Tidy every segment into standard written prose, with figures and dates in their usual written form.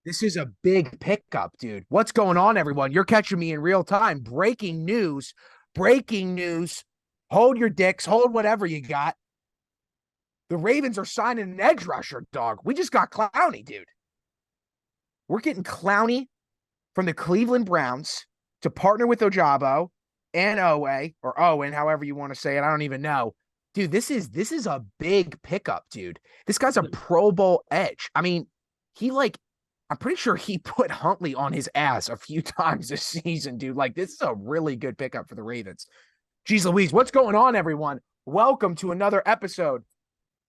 This is a big pickup, dude. What's going on, everyone? You're catching me in real time. Breaking news. Breaking news. Hold your dicks. Hold whatever you got. The Ravens are signing an edge rusher, dog. We just got Clowney, dude. We're getting Clowney from the Cleveland Browns to partner with Ojabo and Owe, or Owen, however you want to say it. I don't even know. Dude, this is a big pickup, dude. This guy's a Pro Bowl edge. I mean, I'm pretty sure he put Huntley on his ass a few times this season, dude. Like, this is a really good pickup for the Ravens. Jeez Louise, what's going on, everyone? Welcome to another episode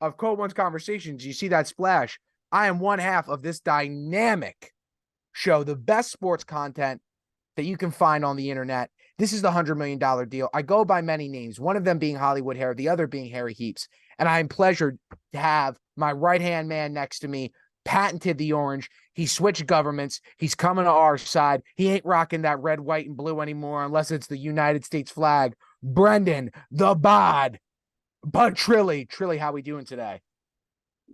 of Cold One's Conversations. You see that splash? I am one half of this dynamic show, the best sports content that you can find on the internet. This is the $100 million deal. I go by many names, one of them being Hollywood Hair, the other being Harry Heaps. And I am pleasured to have my right-hand man next to me, patented the orange. He switched governments. He's coming to our side. He ain't rocking that red, white, and blue anymore unless it's the United States flag. Brendan, the bod. PETRILLI. Trilly, how we doing today?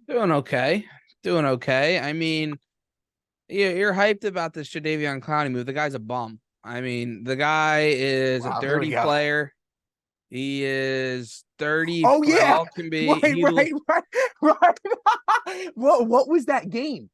Doing okay. Doing okay. I mean, you're hyped about this Jadeveon Clowney move. The guy's a bum. I mean, the guy is a dirty player. He is dirty. Oh, yeah. Can be. Right. What was that game?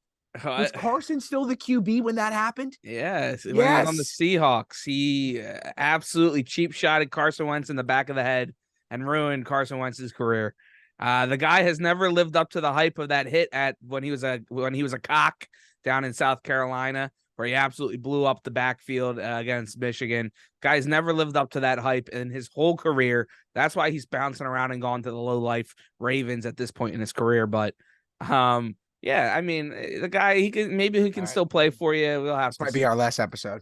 Was Carson still the QB when that happened? Yes. When he was on the Seahawks, he absolutely cheap shotted Carson Wentz in the back of the head and ruined Carson Wentz's career. The guy has never lived up to the hype of that hit when he was a cock down in South Carolina, where he absolutely blew up the backfield against Michigan. Guy's never lived up to that hype in his whole career. That's why he's bouncing around and gone to the low life Ravens at this point in his career. But yeah, I mean, the guy, he can still play for you. We'll have to. Might be our last episode.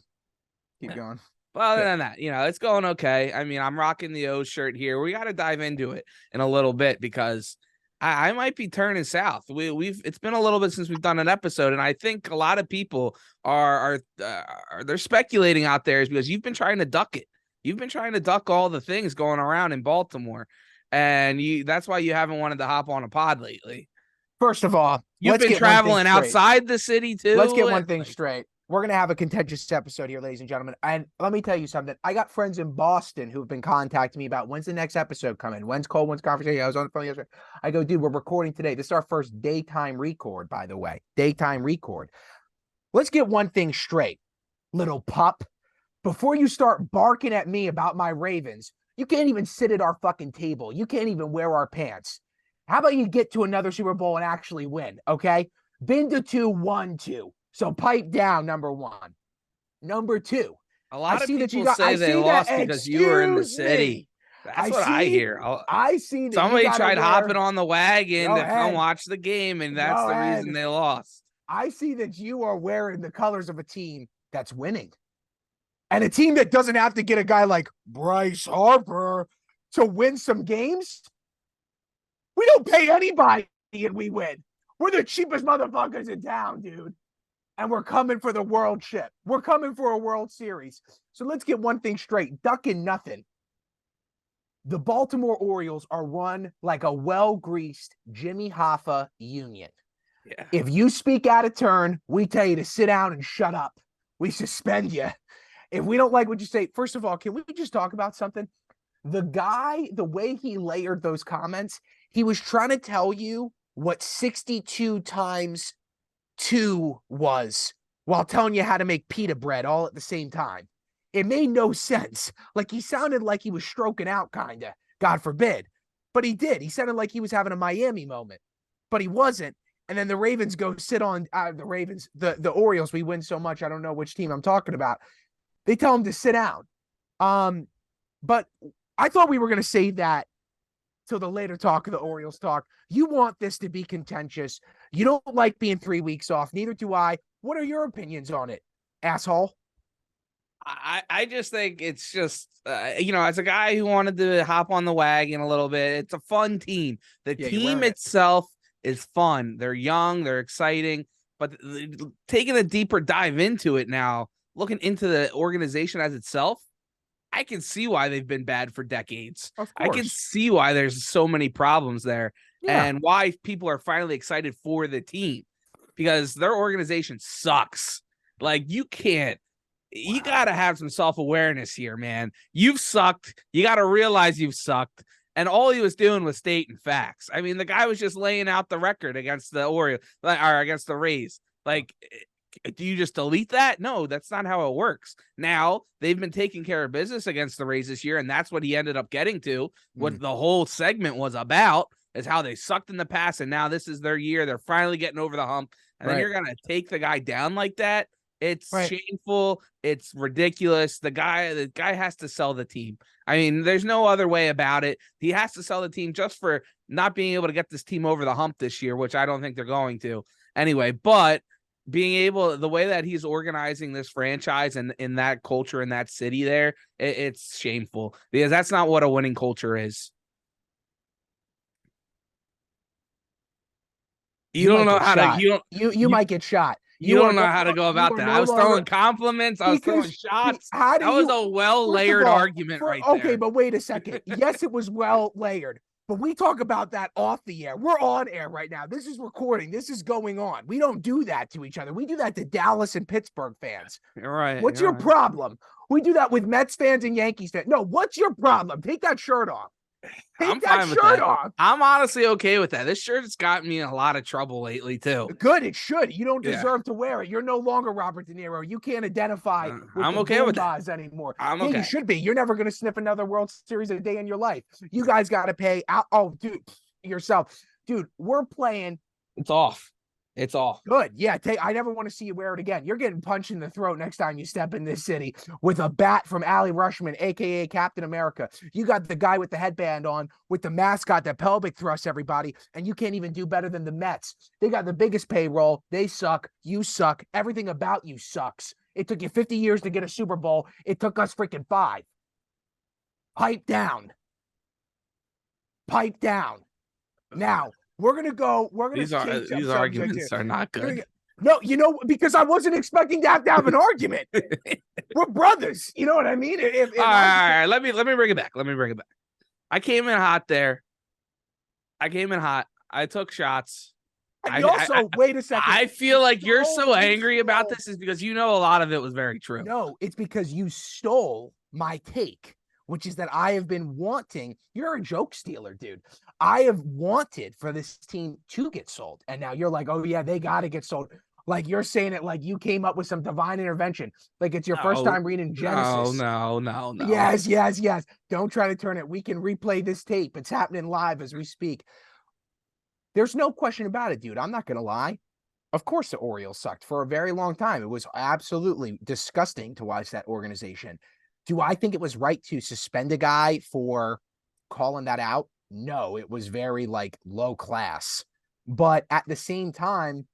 Keep going. Well, other than that, it's going okay. I mean, I'm rocking the O shirt here. We got to dive into it in a little bit because I might be turning south. It's been a little bit since we've done an episode, and I think a lot of people are they're speculating out there is because you've been trying to duck it. You've been trying to duck all the things going around in Baltimore, and that's why you haven't wanted to hop on a pod lately. First of all, you've been traveling outside the city too. Let's get one thing straight. We're going to have a contentious episode here, ladies and gentlemen. And let me tell you something. I got friends in Boston who've been contacting me about when's the next episode coming? When's Cold One's Conversation? I was on the phone yesterday. I go, dude, we're recording today. This is our first daytime record, by the way. Daytime record. Let's get one thing straight, little pup. Before you start barking at me about my Ravens, you can't even sit at our fucking table. You can't even wear our pants. How about you get to another Super Bowl and actually win, okay? Been to 2, won 2. So pipe down, number one. Number two. A lot of people say they lost because you were in the city. That's what I hear. I see that somebody tried hopping on the wagon to come watch the game, and that's the reason they lost. I see that you are wearing the colors of a team that's winning. And a team that doesn't have to get a guy like Bryce Harper to win some games. We don't pay anybody and we win. We're the cheapest motherfuckers in town, dude. And we're coming for the world ship. We're coming for a World Series. So let's get one thing straight. Ducking nothing. The Baltimore Orioles are run like a well-greased Jimmy Hoffa union. Yeah. If you speak out of turn, we tell you to sit down and shut up. We suspend you. If we don't like what you say, first of all, can we just talk about something? The guy, the way he layered those comments, he was trying to tell you what 62 times 2 was while telling you how to make pita bread all at the same time. It made no sense. Like, he sounded like he was stroking out, kind of, God forbid. But he did. He sounded like he was having a Miami moment, but he wasn't. And then the Ravens go sit on the Orioles. We win so much, I don't know which team I'm talking about. They tell him to sit down. But I thought we were going to save that till the later talk of the Orioles talk. You want this to be contentious. You don't like being 3 weeks off. Neither do I. What are your opinions on it, asshole? I just think it's just, as a guy who wanted to hop on the wagon a little bit, it's a fun team. The team itself is fun. They're young. They're exciting. But taking a deeper dive into it now, looking into the organization as itself, I can see why they've been bad for decades. Of course. I can see why there's so many problems there and why people are finally excited for the team. because their organization sucks. Like, you got to have some self-awareness here, man. You've sucked. You got to realize you've sucked. And all he was doing was stating facts. I mean, the guy was just laying out the record against the Orioles, or against the Rays. Like, do you just delete that? No, that's not how it works. Now, they've been taking care of business against the Rays this year, and that's what he ended up getting to. What the whole segment was about is how they sucked in the past, and now this is their year. They're finally getting over the hump, and then you're going to take the guy down like that. It's shameful. It's ridiculous. The guy has to sell the team. I mean, there's no other way about it. He has to sell the team just for not being able to get this team over the hump this year, which I don't think they're going to anyway. But being able, the way that he's organizing this franchise and in that culture in that city there, it's shameful, because that's not what a winning culture is. You don't know how to, you might get shot. You don't know how to go about that. I was throwing compliments. I was throwing shots. That was a well-layered argument right there. Okay, but wait a second. Yes, it was well-layered, but we talk about that off the air. We're on air right now. This is recording. This is going on. We don't do that to each other. We do that to Dallas and Pittsburgh fans. You're right. What's your problem? We do that with Mets fans and Yankees fans. No, what's your problem? Take that shirt off. I'm fine with that. I'm honestly okay with that. This shirt has gotten me in a lot of trouble lately, too. Good, it should. You don't deserve to wear it. You're no longer Robert De Niro. You can't identify with I'm okay with that anymore. I'm okay. You should be. You're never going to sniff another World Series a day in your life. You guys got to pay out. Oh, dude, yourself. Dude, we're playing. It's off. It's off. Good. Yeah. I never want to see you wear it again. You're getting punched in the throat next time you step in this city with a bat from Allie Rushman, a.k.a. Captain America. You got the guy with the headband on with the mascot that pelvic thrusts everybody, and you can't even do better than the Mets. They got the biggest payroll. They suck. You suck. Everything about you sucks. It took you 50 years to get a Super Bowl. It took us freaking 5. Pipe down. Pipe down. Now, we're going to go. These arguments are not good. No, because I wasn't expecting to have an argument. We're brothers. You know what I mean? All right. Let me bring it back. I came in hot there. I took shots. Wait a second. I feel like you're so angry about this is because a lot of it was very true. No, it's because you stole my take, which is that I have been wanting. You're a joke stealer, dude. I have wanted for this team to get sold. And now you're like, oh, yeah, they got to get sold. Like, you're saying it like you came up with some divine intervention. Like it's your first time reading Genesis. No. Yes. Don't try to turn it. We can replay this tape. It's happening live as we speak. There's no question about it, dude. I'm not going to lie. Of course, the Orioles sucked for a very long time. It was absolutely disgusting to watch that organization. Do I think it was right to suspend a guy for calling that out? No, it was very low class. But at the same time,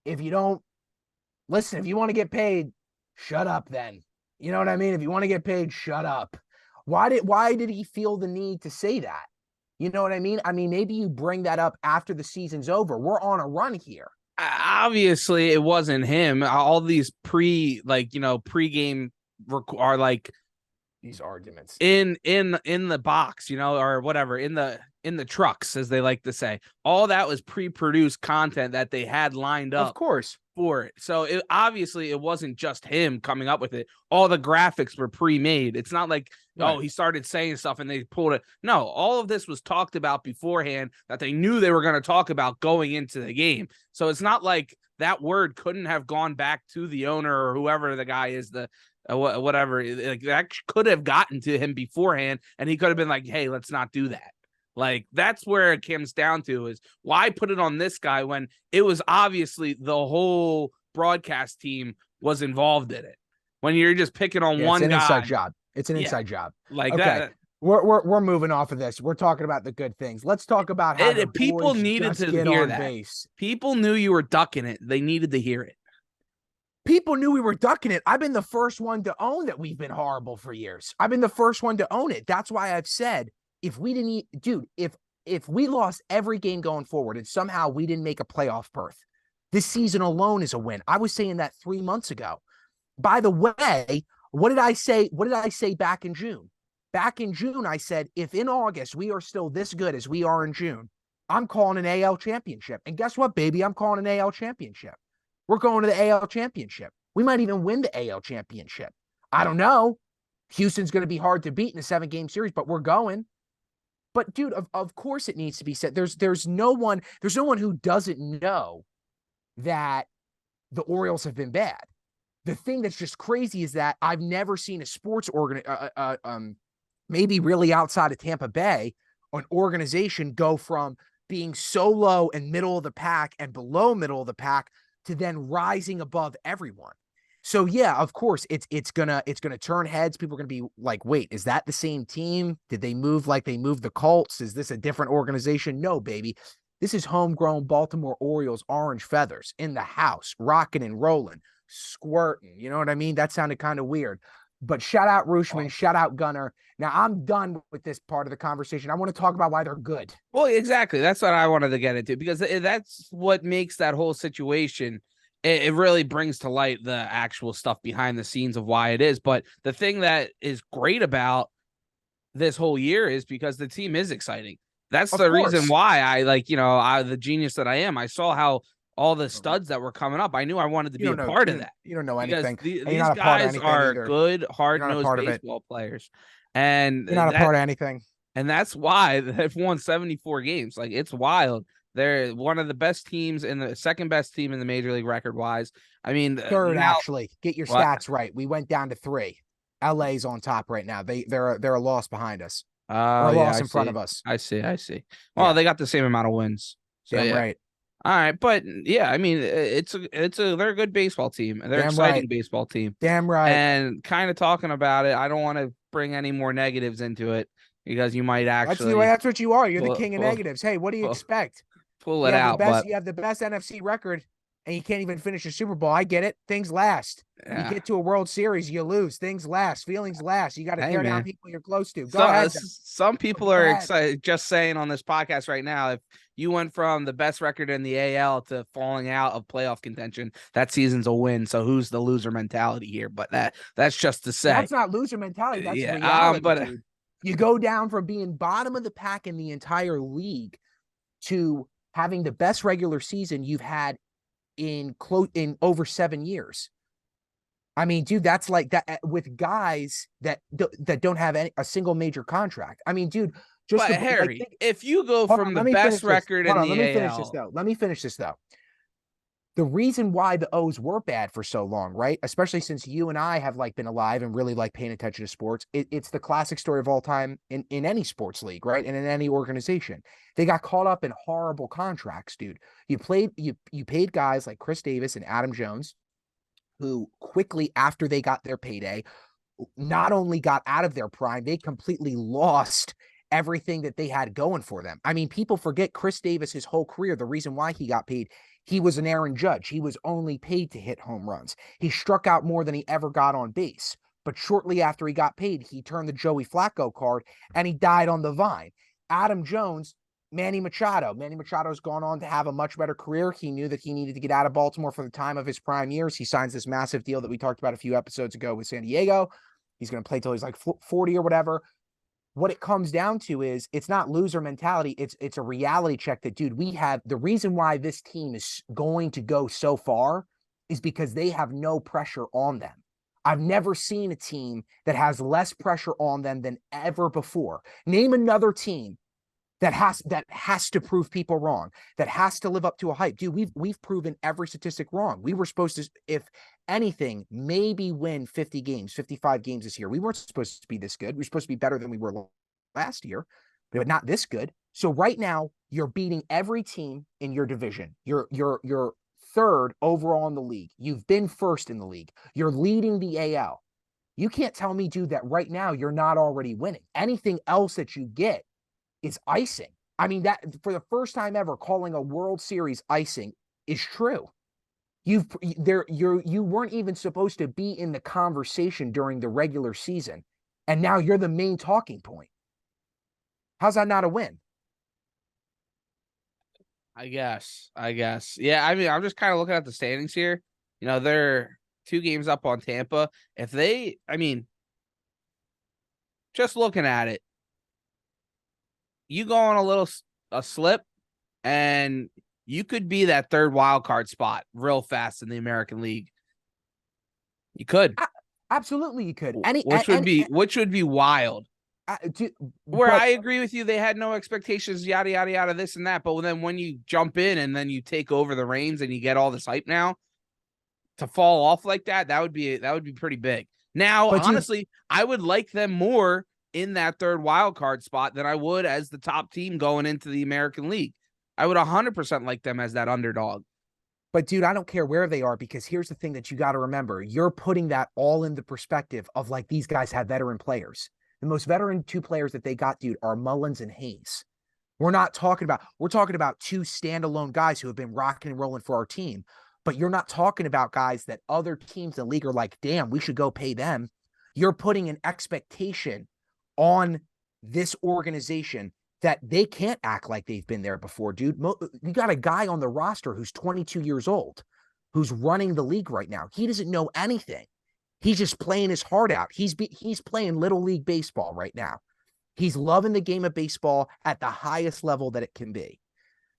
if you want to get paid, shut up then. You know what I mean? If you want to get paid, shut up. Why did he feel the need to say that? You know what I mean? I mean, maybe you bring that up after the season's over. We're on a run here. Obviously, it wasn't him. All these pregame are like these arguments in the box, or whatever, in the trucks, as they like to say. All that was pre-produced content that they had lined up, of course, for it. So it wasn't just him coming up with it. All the graphics were pre-made. It's not like he started saying stuff and they pulled it. No, all of this was talked about beforehand that they knew they were going to talk about going into the game. So it's not like that word couldn't have gone back to the owner or whoever the guy is, whatever. Like, that could have gotten to him beforehand, and he could have been like, hey, let's not do that. Like, that's where it comes down to, is why put it on this guy when it was obviously the whole broadcast team was involved in it. When you're just picking on one guy. It's an inside job. It's an inside job. Like that. We're moving off of this. We're talking about the good things. Let's talk about how people needed to hear that. Base. People knew you were ducking it. They needed to hear it. People knew we were ducking it. I've been the first one to own that we've been horrible for years. I've been the first one to own it. That's why I've said, if we lost every game going forward and somehow we didn't make a playoff berth, this season alone is a win. I was saying that 3 months ago. By the way, what did I say? What did I say back in June? Back in June, I said, if in August we are still this good as we are in June, I'm calling an AL championship. And guess what, baby? I'm calling an AL championship. We're going to the AL championship. We might even win the AL championship. I don't know. Houston's going to be hard to beat in a 7-game series, but we're going. But dude, of course it needs to be said. There's no one who doesn't know that the Orioles have been bad. The thing that's just crazy is that I've never seen a sports maybe really outside of Tampa Bay, an organization go from being so low and middle of the pack and below middle of the pack to then rising above everyone. So yeah, of course it's gonna turn heads. People are gonna be like, wait, is that the same team? Did they move like they moved the Colts? Is this a different organization? No, baby. This is homegrown Baltimore Orioles orange feathers in the house, rocking and rolling, squirting. You know what I mean? That sounded kind of weird. But shout out Rooshman, shout out Gunner. Now I'm done with this part of the conversation. I want to talk about why they're good. Well, exactly. That's what I wanted to get into, because that's what makes that whole situation. It really brings to light the actual stuff behind the scenes of why it is. But the thing that is great about this whole year is because the team is exciting. That's the reason why I the genius that I am. I saw how all the studs that were coming up. I knew I wanted to be a part of that. You don't know anything. These guys are good, hard-nosed baseball players. And you're not a part of anything. And that's why they've won 74 games. Like, it's wild. They're one of the best teams in the second best team in the major league record-wise. I mean, third, actually. Get your stats right. We went down to 3. LA's on top right now. They're a loss behind us. Or a loss in front of us. I see. Well, they got the same amount of wins. So, damn right. All right, but yeah, I mean, they're a good baseball team. They're an exciting baseball team. Damn right. And kind of talking about it, I don't want to bring any more negatives into it, because you might actually. That's what you are. You're the king of negatives. Hey, what do you expect? Pull it out. You have the best NFC record, and you can't even finish a Super Bowl. I get it. Things last. Yeah. You get to a World Series, you lose. Things last. Feelings last. You got to tear down people you're close to. Go ahead. Some people are excited, just saying on this podcast right now, if you went from the best record in the AL to falling out of playoff contention, that season's a win. So who's the loser mentality here? But that's just to say. That's not loser mentality. That's reality, dude. You go down from being bottom of the pack in the entire league to having the best regular season you've had in over 7 years. I mean, dude, that's like that with guys that don't have a single major contract. I mean, dude, Harry, if you go from the best record in the AL. Let me finish this though. The reason why the O's were bad for so long, right? Especially since you and I have been alive and really paying attention to sports. It's the classic story of all time in any sports league, right? And in any organization. They got caught up in horrible contracts, dude. You paid guys like Chris Davis and Adam Jones, who quickly after they got their payday, not only got out of their prime, they completely lost everything that they had going for them. I mean, people forget Chris Davis, his whole career, the reason why he got paid. He was an Aaron Judge. He was only paid to hit home runs. He struck out more than he ever got on base. But shortly after he got paid, he turned the Joey Flacco card and he died on the vine. Adam Jones, Manny Machado. Manny Machado's gone on to have a much better career. He knew that he needed to get out of Baltimore for the time of his prime years. He signs this massive deal that we talked about a few episodes ago with San Diego. He's going to play till he's 40 or whatever. What it comes down to is it's not loser mentality. It's a reality check that, dude, the reason why this team is going to go so far is because they have no pressure on them. I've never seen a team that has less pressure on them than ever before. Name another team that has to prove people wrong, that has to live up to a hype. Dude, we've proven every statistic wrong. We were supposed to, if anything, maybe win 50 games, 55 games this year. We weren't supposed to be this good. We were supposed to be better than we were last year, but not this good. So right now, you're beating every team in your division. You're third overall in the league. You've been first in the league. You're leading the AL. You can't tell me, dude, that right now you're not already winning. Anything else that you get is icing. I mean, that for the first time ever, calling a World Series icing is true. You weren't even supposed to be in the conversation during the regular season, and now you're the main talking point. How's that not a win? I guess. Yeah, I mean, I'm just kind of looking at the standings here. They're 2 games up on Tampa. Just looking at it, you go on a slip, and you could be that third wild card spot real fast in the American League. You could. Absolutely, you could. Which would be wild. Where I agree with you, they had no expectations, yada yada yada, this and that. But then when you jump in and then you take over the reins and you get all this hype now, to fall off like that, that would be pretty big. Now, honestly, I would like them more in that third wild card spot than I would as the top team going into the American League. I would 100% like them as that underdog. But dude, I don't care where they are, because here's the thing that you got to remember. You're putting that all in the perspective of like, these guys have veteran players. The most veteran two players that they got, dude, are Mullins and Hayes. We're talking about two standalone guys who have been rocking and rolling for our team. But you're not talking about guys that other teams in the league are like, damn, we should go pay them. You're putting an expectation on this organization that they can't act like they've been there before, dude. You got a guy on the roster who's 22 years old, who's running the league right now. He doesn't know anything. He's just playing his heart out. He's playing little league baseball right now. He's loving the game of baseball at the highest level that it can be.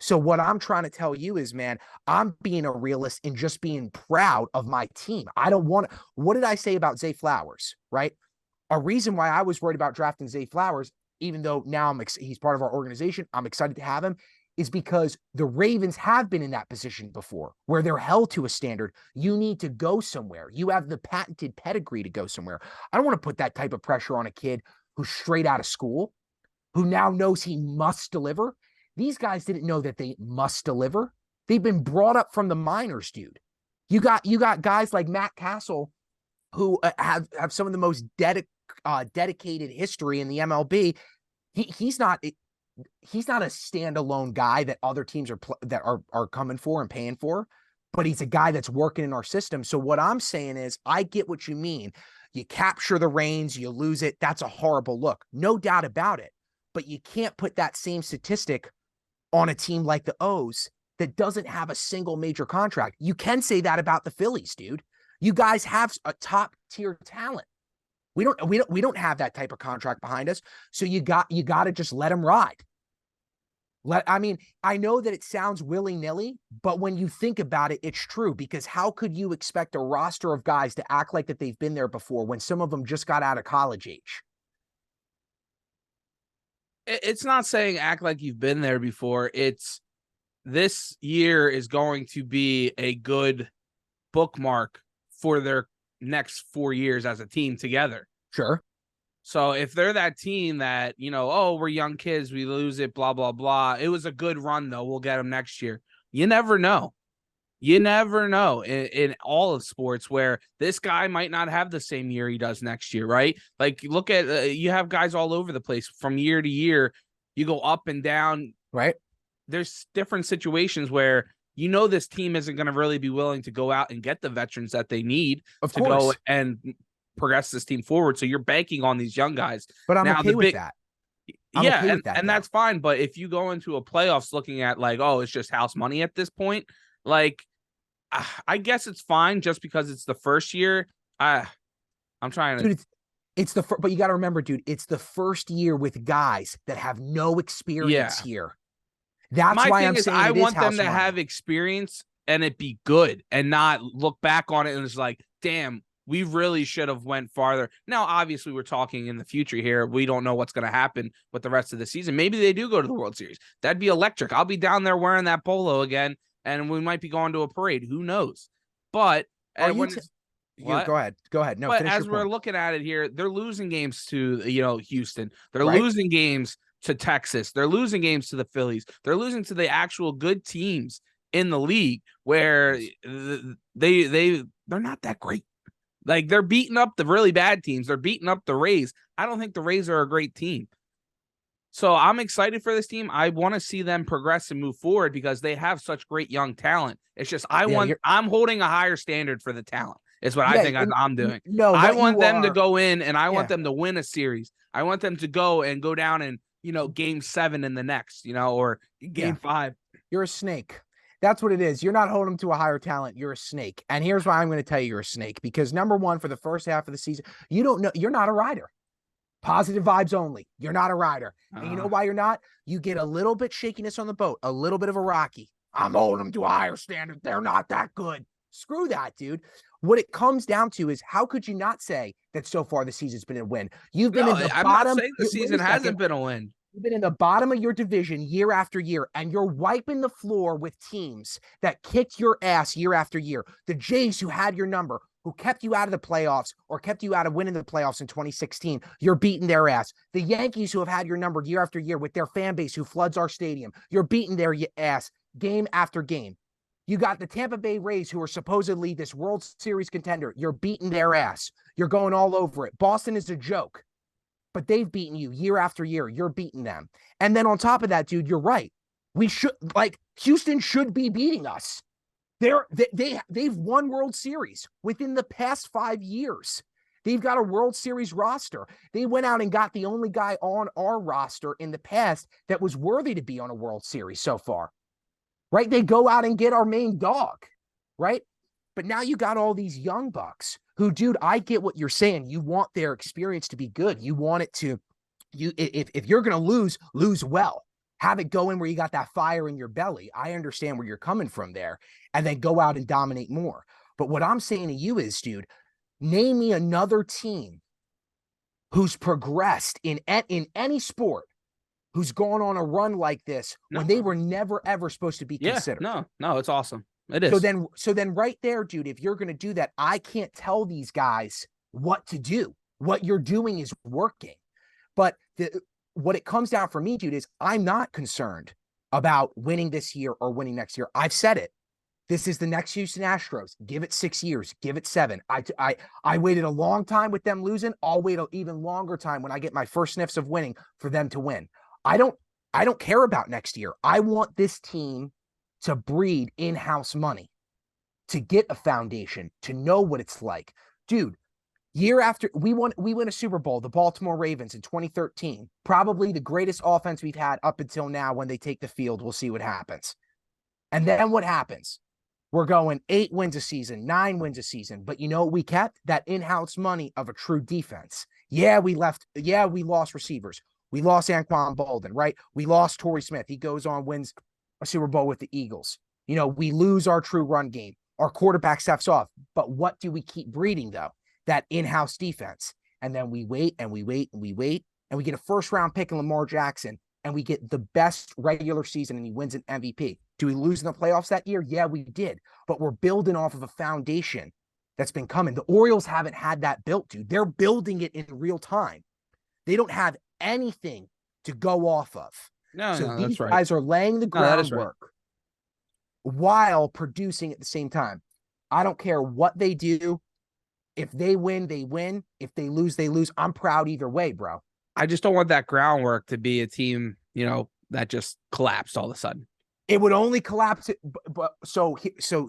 So what I'm trying to tell you is, man, I'm being a realist and just being proud of my team. I don't want to. What did I say about Zay Flowers, right? A reason why I was worried about drafting Zay Flowers, even though now he's part of our organization, I'm excited to have him, is because the Ravens have been in that position before where they're held to a standard. You need to go somewhere. You have the patented pedigree to go somewhere. I don't want to put that type of pressure on a kid who's straight out of school, who now knows he must deliver. These guys didn't know that they must deliver. They've been brought up from the minors, dude. You got guys like Matt Castle who have some of the most dedicated history in the MLB. He's not a standalone guy that other teams are coming for and paying for, but he's a guy that's working in our system. So what I'm saying is, I get what you mean. You capture the reins, you lose it. That's a horrible look. No doubt about it. But you can't put that same statistic on a team like the O's that doesn't have a single major contract. You can say that about the Phillies, dude. You guys have a top tier talent. We don't have that type of contract behind us. So you got to just let them ride. I know that it sounds willy-nilly, but when you think about it, it's true, because how could you expect a roster of guys to act like that they've been there before when some of them just got out of college age? It's not saying act like you've been there before. It's this year is going to be a good bookmark for their next 4 years as a team together. Sure. So if they're that team that, oh, we're young kids, we lose it, blah, blah, blah. It was a good run, though. We'll get them next year. You never know. You never know in all of sports, where this guy might not have the same year he does next year, right? Like, look at you have guys all over the place from year to year. You go up and down, right? There's different situations where this team isn't going to really be willing to go out and get the veterans that they need to go and progress this team forward. So you're banking on these young guys. But I'm okay with that. And that's fine. But if you go into a playoffs looking at like, oh, it's just house money at this point, like, I guess it's fine just because it's the first year. I'm trying to. Dude, but you got to remember, dude, it's the first year with guys that have no experience here. That's why I'm saying I want them to have experience and it be good and not look back on it and it's like, damn, we really should have went farther. Now, obviously, we're talking in the future here. We don't know what's going to happen with the rest of the season. Maybe they do go to the World Series. That'd be electric. I'll be down there wearing that polo again. And we might be going to a parade. Who knows? But go ahead. No, but as we're looking at it here, they're losing games to Houston. They're losing games to Texas. They're losing games to the Phillies. They're losing to the actual good teams in the league where they're not that great. Like, they're beating up the really bad teams. They're beating up the Rays. I don't think the Rays are a great team. So I'm excited for this team. I want to see them progress and move forward because they have such great young talent. It's just I'm holding a higher standard for the talent. Is what I think I'm doing. No, I want them to go in and I want them to win a series. I want them to go down and game 7 in the next, or game 5. You're a snake. That's what it is. You're not holding them to a higher talent. You're a snake. And here's why I'm going to tell you you're a snake. Because number one, for the first half of the season, you don't know. You're not a rider. Positive vibes only. You're not a rider. And you know Uh, why you're not? You get a little bit shakiness on the boat, a little bit of a rocky. I'm holding them to a higher standard. They're not that good. Screw that, dude. What it comes down to is how could you not say that so far the season's been a win? You've been no, in the I'm not bottom. saying the Wait season a second. hasn't been a win. You've been in the bottom of your division year after year, and you're wiping the floor with teams that kicked your ass year after year. The Jays, who had your number, who kept you out of the playoffs or kept you out of winning the playoffs in 2016, you're beating their ass. The Yankees, who have had your number year after year with their fan base who floods our stadium, you're beating their ass game after game. You got the Tampa Bay Rays, who are supposedly this World Series contender. You're beating their ass. You're going all over it. Boston is a joke, but they've beaten you year after year. You're beating them. And then on top of that, dude, you're right. We should, like, Houston should be beating us. They've won World Series within the past 5 years. They've got a World Series roster. They went out and got the only guy on our roster in the past that was worthy to be on a World Series so far, right? They go out and get our main dog, right? But now you got all these young bucks who, dude, I get what you're saying. You want their experience to be good. You want it to, if you're going to lose well. Have it go in where you got that fire in your belly. I understand where you're coming from there, and then go out and dominate more. But what I'm saying to you is, dude, name me another team who's progressed in any sport, who's gone on a run like this when they were never, ever supposed to be considered. No, it's awesome. It is. So then right there, dude, if you're going to do that, I can't tell these guys what to do. What you're doing is working. But what it comes down for me, dude, is I'm not concerned about winning this year or winning next year. I've said it. This is the next Houston Astros. Give it 6 years. Give it 7. I waited a long time with them losing. I'll wait an even longer time when I get my first sniffs of winning for them to win. I don't care about next year. I want this team to breed in-house money, to get a foundation, to know what it's like. Dude, year after we win a Super Bowl, the Baltimore Ravens in 2013, probably the greatest offense we've had up until now. When they take the field, we'll see what happens. And then what happens? We're going 8 wins a season, 9 wins a season. But you know what we kept? That in-house money of a true defense. Yeah, we lost receivers. We lost Anquan Bolden, right? We lost Torrey Smith. He goes on, wins a Super Bowl with the Eagles. You know, we lose our true run game. Our quarterback steps off. But what do we keep breeding, though? That in-house defense. And then we wait and we wait and we wait, and we get a first-round pick in Lamar Jackson, and we get the best regular season, and he wins an MVP. Do we lose in the playoffs that year? Yeah, we did. But we're building off of a foundation that's been coming. The Orioles haven't had that built, dude. They're building it in real time. They don't have anything to go off of. So these guys are laying the groundwork while producing at the same time. I don't care what they do. If they win, they win. If they lose, they lose. I'm proud either way, bro. I just don't want that groundwork to be a team, that just collapsed all of a sudden. It would only collapse. So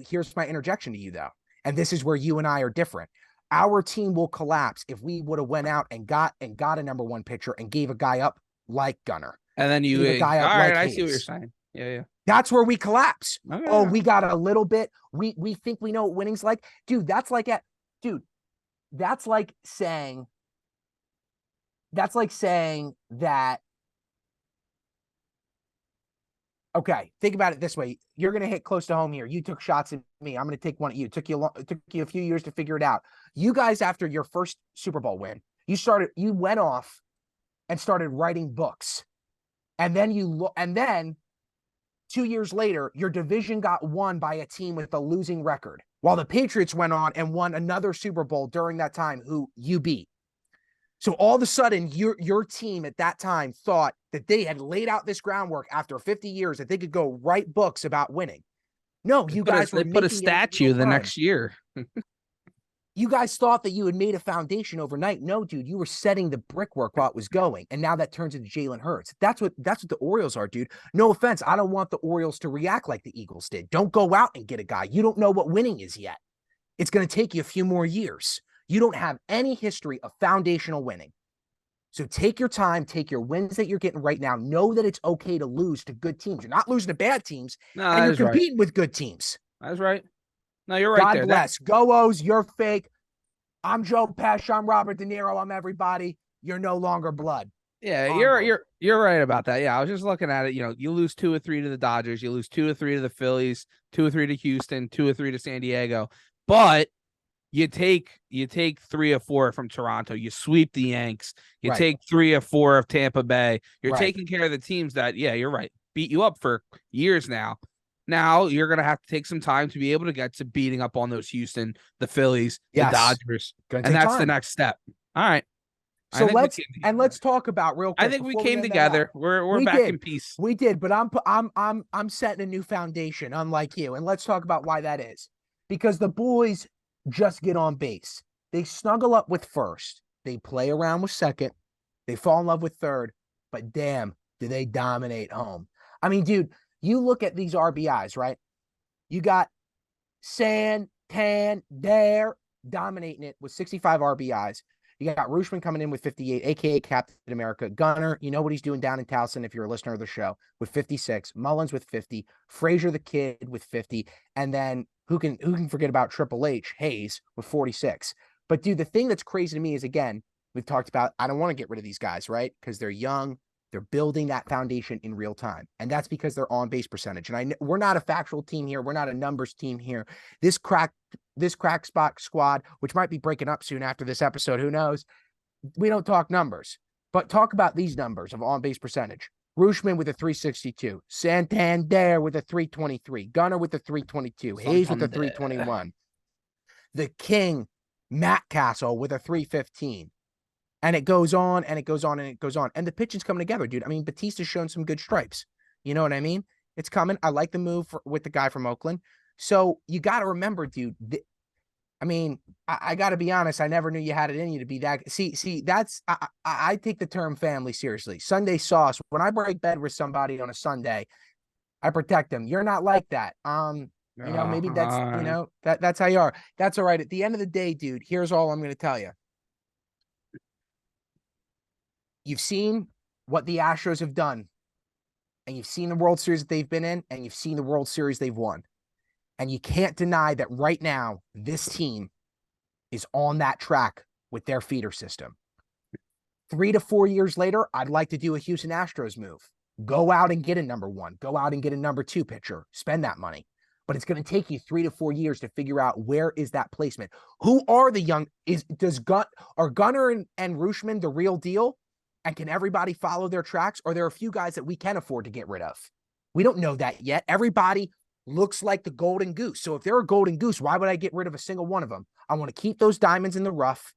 here's my interjection to you, though. And this is where you and I are different. Our team will collapse if we would have went out and got a number 1 pitcher and gave a guy up like Gunner. And then you, all right, I see what you're saying. Yeah. That's where we collapse. Okay. We got a little bit. We think we know what winning's like. Dude, that's like saying that. Okay, think about it this way. You're going to hit close to home here. You took shots at me. I'm going to take one at you. It took you a few years to figure it out. You guys, after your first Super Bowl win, you went off and started writing books. And then 2 years later, your division got won by a team with a losing record, while the Patriots went on and won another Super Bowl during that time, who you beat. So all of a sudden, your team at that time thought that they had laid out this groundwork after 50 years that they could go write books about winning. No, you guys they put a statue the next year. You guys thought that you had made a foundation overnight. No, dude, you were setting the brickwork while it was going, and now that turns into Jalen Hurts. That's what the Orioles are, dude. No offense, I don't want the Orioles to react like the Eagles did. Don't go out and get a guy. You don't know what winning is yet. It's going to take you a few more years. You don't have any history of foundational winning. So take your time, take your wins that you're getting right now. Know that it's okay to lose to good teams. You're not losing to bad teams, and you're competing with good teams. That's right. No, you're right. God bless. Go O's, you're fake. I'm Joe Pesci. I'm Robert De Niro. I'm everybody. you're no longer blood. Yeah, Onward. you're right about that. Yeah, I was just looking at it. You lose 2 or 3 to the Dodgers, you lose 2 or 3 to the Phillies, 2 or 3 to Houston, 2 or 3 to San Diego, but you take 3 or 4 from Toronto. You sweep the Yanks. You take 3 or 4 of Tampa Bay. You're taking care of the teams that, yeah, you're right, beat you up for years now. Now you're gonna have to take some time to be able to get to beating up on those Houston, the Phillies, the Dodgers, and that's the next step. All right. So let's talk about real quick. I think we came together. We're back in peace. We did, but I'm setting a new foundation, unlike you. And let's talk about why that is. Because the boys just get on base. They snuggle up with first. They play around with second. They fall in love with third. But damn, do they dominate home. I mean, dude, you look at these RBIs, right? You got Santander dominating it with 65 RBIs. You got Rooshman coming in with 58, a.k.a. Captain America. Gunnar, you know what he's doing down in Towson if you're a listener of the show, with 56. Mullins with 50. Frazier the Kid with 50. And then who can forget about Triple H, Hayes, with 46. But, dude, the thing that's crazy to me is, again, we've talked about, I don't want to get rid of these guys, right? Because they're young. They're building that foundation in real time. And that's because they're on base percentage. And we're not a factual team here. We're not a numbers team here. This crack spot squad, which might be breaking up soon after this episode, who knows? We don't talk numbers, but talk about these numbers of on base percentage. Rooshman with a 362, Santander with a 323, Gunnar with a 322, Hayes with a 321, the King, Matt Castle with a 315. And it goes on and it goes on and it goes on. And the pitching's coming together, dude. I mean, Batista's shown some good stripes. You know what I mean? It's coming. I like the move with the guy from Oakland. So you got to remember, dude. I got to be honest. I never knew you had it in you to be that. See, that's I take the term family seriously. Sunday sauce. When I break bed with somebody on a Sunday, I protect them. You're not like that. Maybe that's that's how you are. That's all right. At the end of the day, dude. Here's all I'm going to tell you. You've seen what the Astros have done, and you've seen the World Series that they've been in, and you've seen the World Series they've won. And you can't deny that right now, this team is on that track with their feeder system. 3 to 4 years later, I'd like to do a Houston Astros move. Go out and get a number 1. Go out and get a number 2 pitcher. Spend that money. But it's going to take you 3 to 4 years to figure out where is that placement. Who are the young? Are Gunnar and Rooshman the real deal? And can everybody follow their tracks? Or there are a few guys that we can afford to get rid of? We don't know that yet. Everybody looks like the golden goose. So if they're a golden goose, why would I get rid of a single one of them? I want to keep those diamonds in the rough.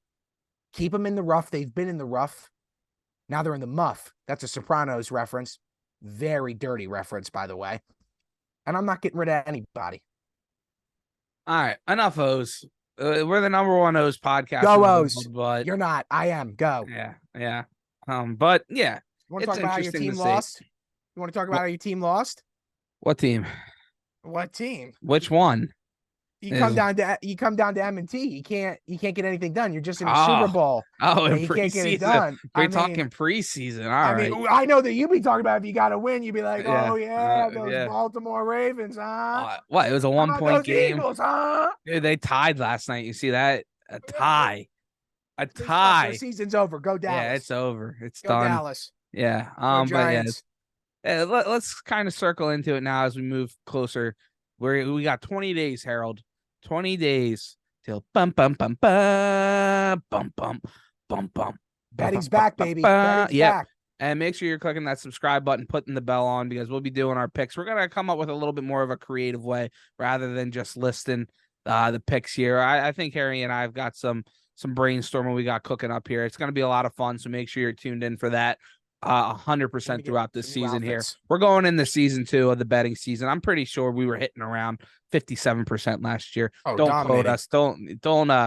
Keep them in the rough. They've been in the rough. Now they're in the muff. That's a Sopranos reference. Very dirty reference, by the way. And I'm not getting rid of anybody. All right. Enough O's. We're the number 1 O's podcast. Go O's. But you're not. I am. Go. Yeah. But yeah. You want to talk about how your team lost? You want to talk about how your team lost? What team? What team? Which one? You come down to M&T. You can't get anything done. You're just in a Super Bowl. In you preseason. Can't get it done. We're talking preseason. All right. I know that you'd be talking about if you got to win, you'd be like, those Baltimore Ravens, huh? What? It was a 1-point game. Eagles, huh? Dude, they tied last night. You see that? A tie. The season's over. Go Dallas. Yeah, it's over. It's Go done. Dallas. Yeah. Giants. But let's kind of circle into it now as we move closer. We got 20 days, Harold. 20 days till bum. Betting's back, baby. Betting's back. And make sure you're clicking that subscribe button, putting the bell on, because we'll be doing our picks. We're gonna come up with a little bit more of a creative way rather than just listing the picks here. I think Harry and I have got some brainstorming we got cooking up here. It's gonna be a lot of fun, so make sure you're tuned in for that. 100% throughout this season here. We're going into season 2 of the betting season. I'm pretty sure we were hitting around 57% last year. Don't quote us. Don't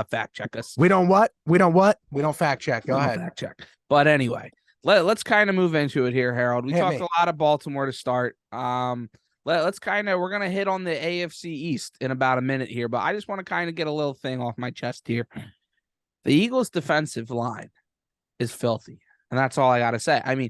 fact check us. We don't what? We don't fact check. Go ahead. Fact check. But anyway, let's kind of move into it here, Harold. We talked a lot of Baltimore to start. We're gonna hit on the AFC East in about a minute here, but I just want to kind of get a little thing off my chest here. The Eagles' defensive line is filthy. And that's all I got to say. I mean,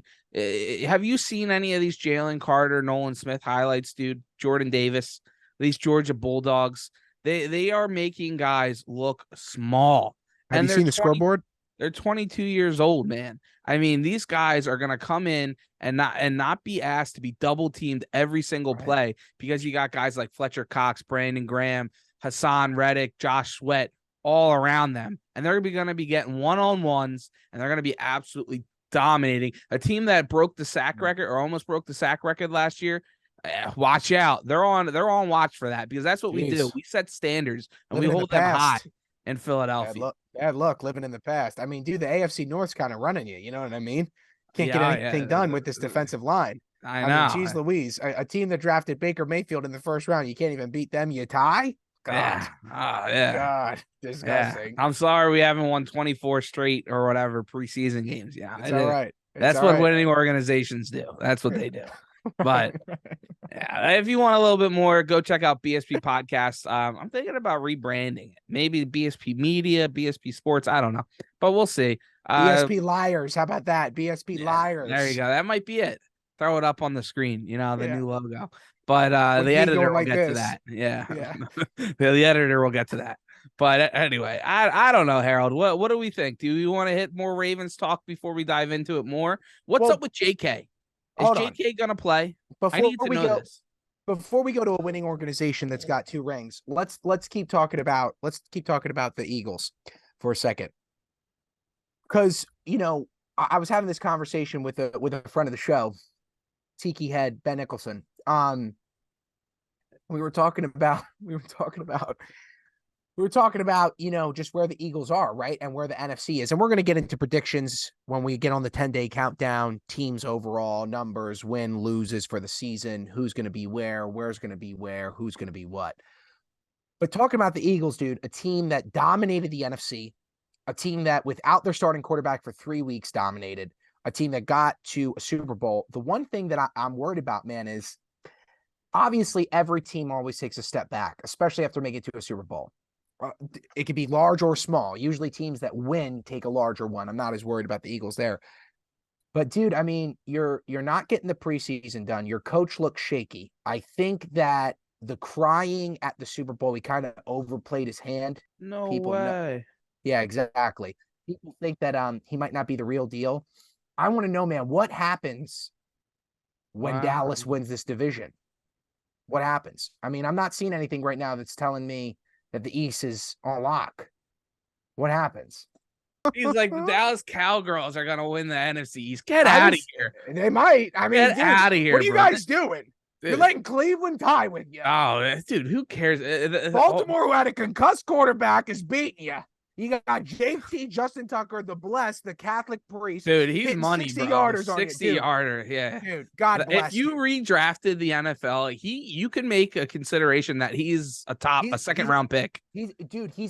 have you seen any of these Jalen Carter, Nolan Smith highlights, dude? Jordan Davis, these Georgia Bulldogs. They are making guys look small. Have you seen the scoreboard? They're 22 years old, man. I mean, these guys are going to come in and not be asked to be double teamed every single play because you got guys like Fletcher Cox, Brandon Graham, Hassan Reddick, Josh Sweat all around them. And they're going to be getting one-on-ones, and they're going to be absolutely dominating. A team that broke the sack record or almost broke the sack record last year, watch out. They're on watch for that because that's what we do. We set standards and we hold them high in Philadelphia. Bad luck living in the past. I mean, dude, the AFC North's kind of running you. You know what I mean? Can't get anything done with this defensive line. I know. Mean, geez Louise, a team that drafted Baker Mayfield in the first round, you can't even beat them. You tie? God. Yeah. Oh, yeah. God. Disgusting. Yeah. I'm sorry we haven't won 24 straight or whatever preseason games. Yeah. It's all right. That's what winning organizations do. That's what they do. But yeah, if you want a little bit more, go check out BSP Podcast. I'm thinking about rebranding it. Maybe BSP Media, BSP Sports. I don't know, but we'll see. BSP Liars. How about that? BSP Liars. There you go. That might be it. Throw it up on the screen. You know, the new logo. But the editor will get to that. Yeah. The editor will get to that. But anyway, I don't know, Harold. What do we think? Do we want to hit more Ravens talk before we dive into it more? What's up with JK? Is JK gonna play? I need to know this. Before we go to a winning organization that's got 2 rings, let's keep talking about the Eagles for a second. Because, you know, I was having this conversation with a friend of the show, Tiki Head, Ben Nicholson. We were talking about, you know, just where the Eagles are, right? And where the NFC is. And we're going to get into predictions when we get on the 10-day countdown, teams overall, numbers, win, loses for the season, who's going to be where's going to be where, who's going to be what. But talking about the Eagles, dude, a team that dominated the NFC, a team that without their starting quarterback for 3 weeks dominated, a team that got to a Super Bowl. The one thing that I'm worried about, man, is obviously every team always takes a step back, especially after making it to a Super Bowl. It could be large or small. Usually teams that win take a larger one. I'm not as worried about the Eagles there. But dude, I mean, you're not getting the preseason done. Your coach looks shaky. I think that the crying at the Super Bowl, he kind of overplayed his hand. No way. Yeah, exactly. People think that he might not be the real deal. I want to know, man, what happens when Dallas wins this division? What happens? I mean, I'm not seeing anything right now that's telling me that the East is on lock. What happens? He's like, the Dallas Cowgirls are going to win the NFC East. Get out of here. They might. I mean, get out of here. What are you guys doing? Dude. You're letting Cleveland tie with you. Oh, dude, who cares? Baltimore, who had a concussed quarterback, is beating you. You got JT, Justin Tucker, the blessed, the Catholic priest. Dude, he's money, 60 bro. yarders 60-yarder, yeah. Dude, God bless. If you redrafted the NFL, you can make a consideration that he's a second-round pick. He's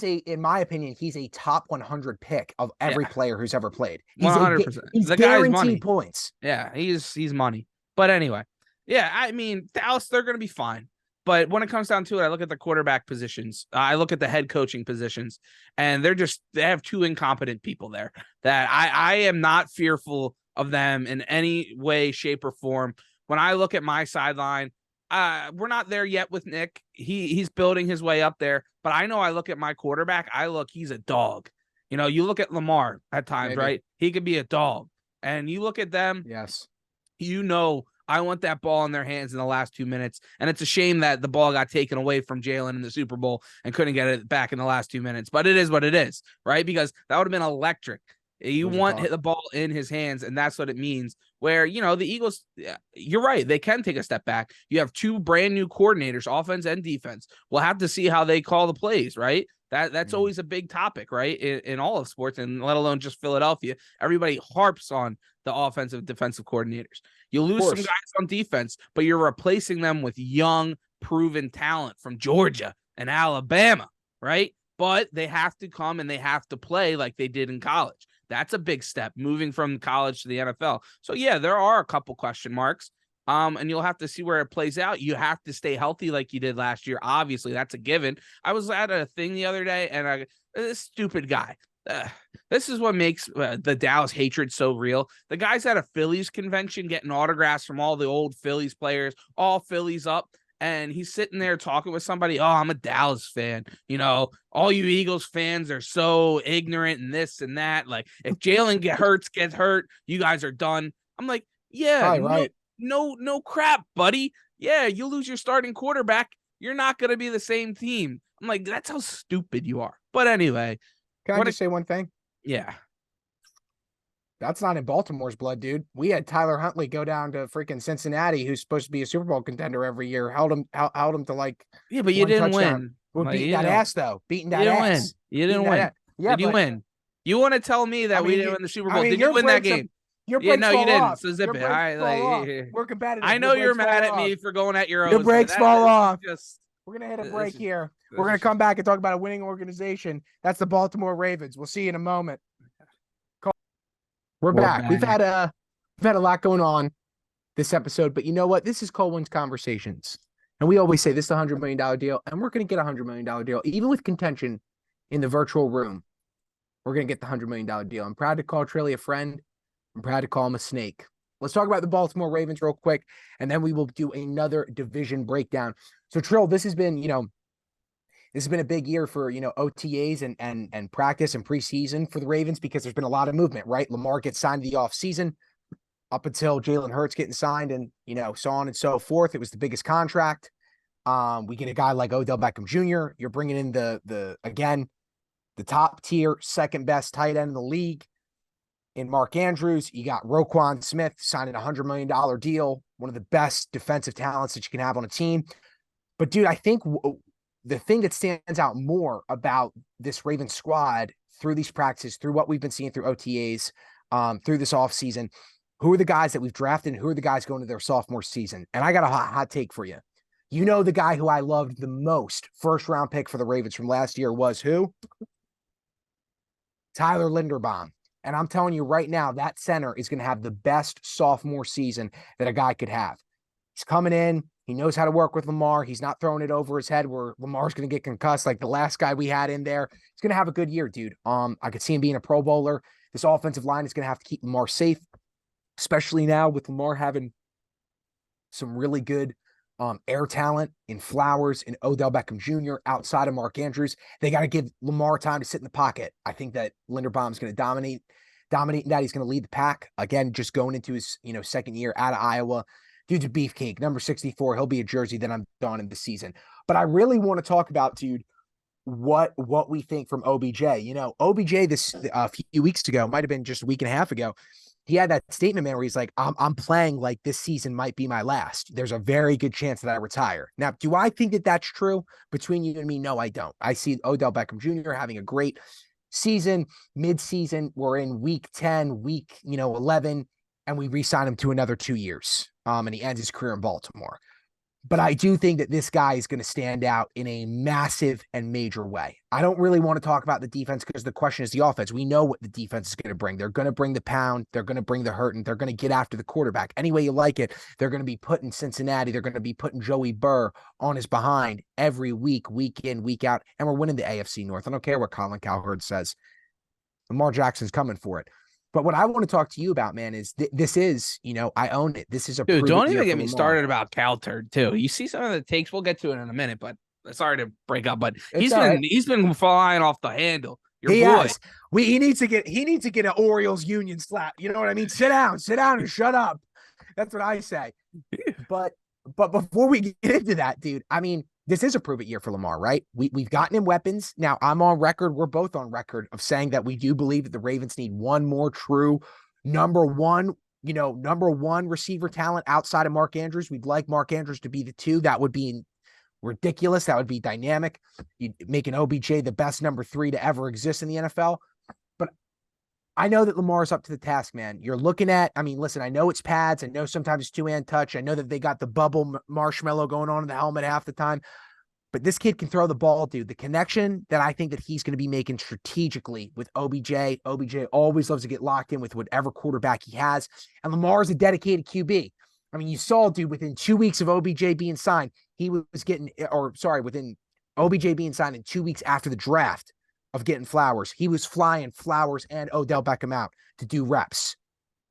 in my opinion, he's a top 100 pick of every player who's ever played. 100%. He's the guaranteed guy's money. Points. Yeah, he's money. But anyway, yeah, I mean, Dallas, they're going to be fine. But when it comes down to it, I look at the quarterback positions. I look at the head coaching positions, and they have 2 incompetent people there that I am not fearful of them in any way, shape, or form. When I look at my sideline, we're not there yet with Nick. He's building his way up there. But I know I look at my quarterback. He's a dog. You know, you look at Lamar at times, right? He could be a dog. And you look at them. Yes. You know, I want that ball in their hands in the last 2 minutes. And it's a shame that the ball got taken away from Jalen in the Super Bowl and couldn't get it back in the last 2 minutes. But it is what it is, right? Because that would have been electric. You want hit the ball in his hands, and that's what it means. Where, you know, the Eagles, you're right, they can take a step back. You have 2 brand new coordinators, offense and defense. We'll have to see how they call the plays, right? That's always a big topic, right? In all of sports, and let alone just Philadelphia. Everybody harps on the offensive defensive coordinators. You lose some guys on defense, but you're replacing them with young, proven talent from Georgia and Alabama, right? But they have to come and they have to play like they did in college. That's a big step, moving from college to the NFL. So, yeah, there are a couple question marks, and you'll have to see where it plays out. You have to stay healthy like you did last year. Obviously, that's a given. I was at a thing the other day, and this stupid guy. This is what makes the Dallas hatred so real. The guy's at a Phillies convention getting autographs from all the old Phillies players, all Phillies up. and he's sitting there talking with somebody. Oh, I'm a Dallas fan. You know, all you Eagles fans are so ignorant and this and that. Like, if Jalen gets hurt, you guys are done. I'm like, yeah, right. No crap, buddy. Yeah, you lose your starting quarterback, you're not going to be the same team. I'm like, that's how stupid you are. But anyway. Can I just say one thing? Yeah. That's not in Baltimore's blood, dude. We had Tyler Huntley go down to freaking Cincinnati, who's supposed to be a Super Bowl contender every year. Held him to like but you didn't touchdown. win. We're beating that ass though. Beating that ass. You didn't win. Yeah, did you win? You want to tell me that we didn't win the Super Bowl? Did you win that game? Your brakes no, you didn't. off. So zip it. All right, we're competitive. I know you're mad at me for going at your own. Your brakes fall off. We're gonna hit a break here. We're gonna come back and talk about a winning organization. That's the Baltimore Ravens. We'll see you in a moment. We're back. We've had a lot going on this episode, but you know what? This is Cole Wins Conversations. And we always say this is a $100 million deal, and we're going to get a $100 million deal. Even with contention in the virtual room, we're going to get the $100 million deal. I'm proud to call Trilly a friend. I'm proud to call him a snake. Let's talk about the Baltimore Ravens real quick, and then we will do another division breakdown. So, Trill, this has been a big year for, OTAs and practice and preseason for the Ravens because there's been a lot of movement, right? Lamar gets signed to the offseason up until Jalen Hurts getting signed and, so on and so forth. It was the biggest contract. We get a guy like Odell Beckham Jr. You're bringing in the top tier, second best tight end in the league in Mark Andrews. You got Roquan Smith signing a $100 million deal, one of the best defensive talents that you can have on a team. But, dude, I think the thing that stands out more about this Ravens squad through these practices, through what we've been seeing through OTAs, through this offseason, who are the guys that we've drafted and who are the guys going to their sophomore season? And I got a hot take for you. The guy who I loved the most, first-round pick for the Ravens from last year was who? Tyler Linderbaum. And I'm telling you right now, that center is going to have the best sophomore season that a guy could have. He's coming in. He knows how to work with Lamar. He's not throwing it over his head where Lamar's going to get concussed like the last guy we had in there. He's going to have a good year, dude. I could see him being a Pro Bowler. This offensive line is going to have to keep Lamar safe, especially now with Lamar having some really good air talent in Flowers and Odell Beckham Jr. outside of Mark Andrews. They got to give Lamar time to sit in the pocket. I think that Linderbaum's going to dominate that. He's going to lead the pack. Again, just going into his second year out of Iowa. Dude's a beefcake, number 64. He'll be a jersey that I'm done in the season. But I really want to talk about, dude, what we think from OBJ. OBJ this a few weeks ago, might have been just a week and a half ago, he had that statement, man, where he's like, I'm playing like this season might be my last. There's a very good chance that I retire. Now, do I think that that's true between you and me? No, I don't. I see Odell Beckham Jr. having a great season, mid-season. We're in week 10, week 11, and we re-sign him to another 2 years. And he ends his career in Baltimore. But I do think that this guy is going to stand out in a massive and major way. I don't really want to talk about the defense because the question is the offense. We know what the defense is going to bring. They're going to bring the pound. They're going to bring the hurt, and they're going to get after the quarterback. Any way you like it, they're going to be putting Cincinnati. They're going to be putting Joey Burr on his behind every week in, week out, and we're winning the AFC North. I don't care what Colin Cowherd says. Lamar Jackson's coming for it. But what I want to talk to you about, man, is this is, I own it. This is a dude. Don't even get me started about Cowherd too. You see some of the takes. We'll get to it in a minute, but sorry to break up. But he's been flying off the handle. He has. He needs to get an Orioles union slap. You know what I mean? Sit down and shut up. That's what I say. But before we get into that, dude, I mean, this is a prove it year for Lamar, right? We've gotten him weapons. Now, I'm on record. We're both on record of saying that we do believe that the Ravens need one more true number one receiver talent outside of Mark Andrews. We'd like Mark Andrews to be the 2. That would be ridiculous. That would be dynamic. You'd make an OBJ the best number 3 to ever exist in the NFL. But I know that Lamar's up to the task, man. You're looking at, listen, I know it's pads. I know sometimes it's two-hand touch. I know that they got the bubble marshmallow going on in the helmet half the time. But this kid can throw the ball, dude. The connection that I think that he's going to be making strategically with OBJ always loves to get locked in with whatever quarterback he has. And Lamar is a dedicated QB. You saw, dude, within 2 weeks of OBJ being signed, within OBJ being signed in 2 weeks after the draft of getting Flowers, he was flying Flowers and Odell Beckham out to do reps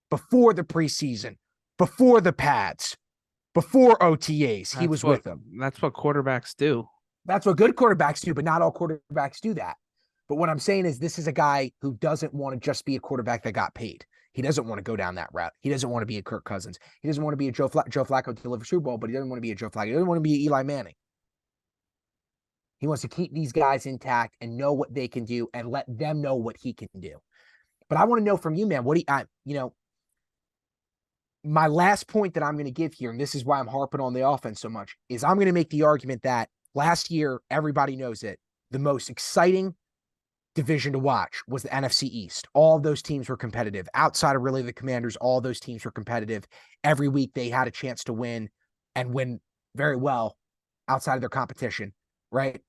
before the preseason, before the pads. Before OTAs, he was with them. That's what quarterbacks do. That's what good quarterbacks do, but not all quarterbacks do that. But what I'm saying is this is a guy who doesn't want to just be a quarterback that got paid. He doesn't want to go down that route. He doesn't want to be a Kirk Cousins. He doesn't want to be a Joe Flacco to deliver Super Bowl, but he doesn't want to be a Joe Flacco. He doesn't want to be a Eli Manning. He wants to keep these guys intact and know what they can do and let them know what he can do. But I want to know from you, man, my last point that I'm going to give here, and this is why I'm harping on the offense so much, is I'm going to make the argument that last year, everybody knows it, the most exciting division to watch was the NFC East. All of those teams were competitive. Outside of really the Commanders, all those teams were competitive. Every week they had a chance to win and win very well outside of their competition, right?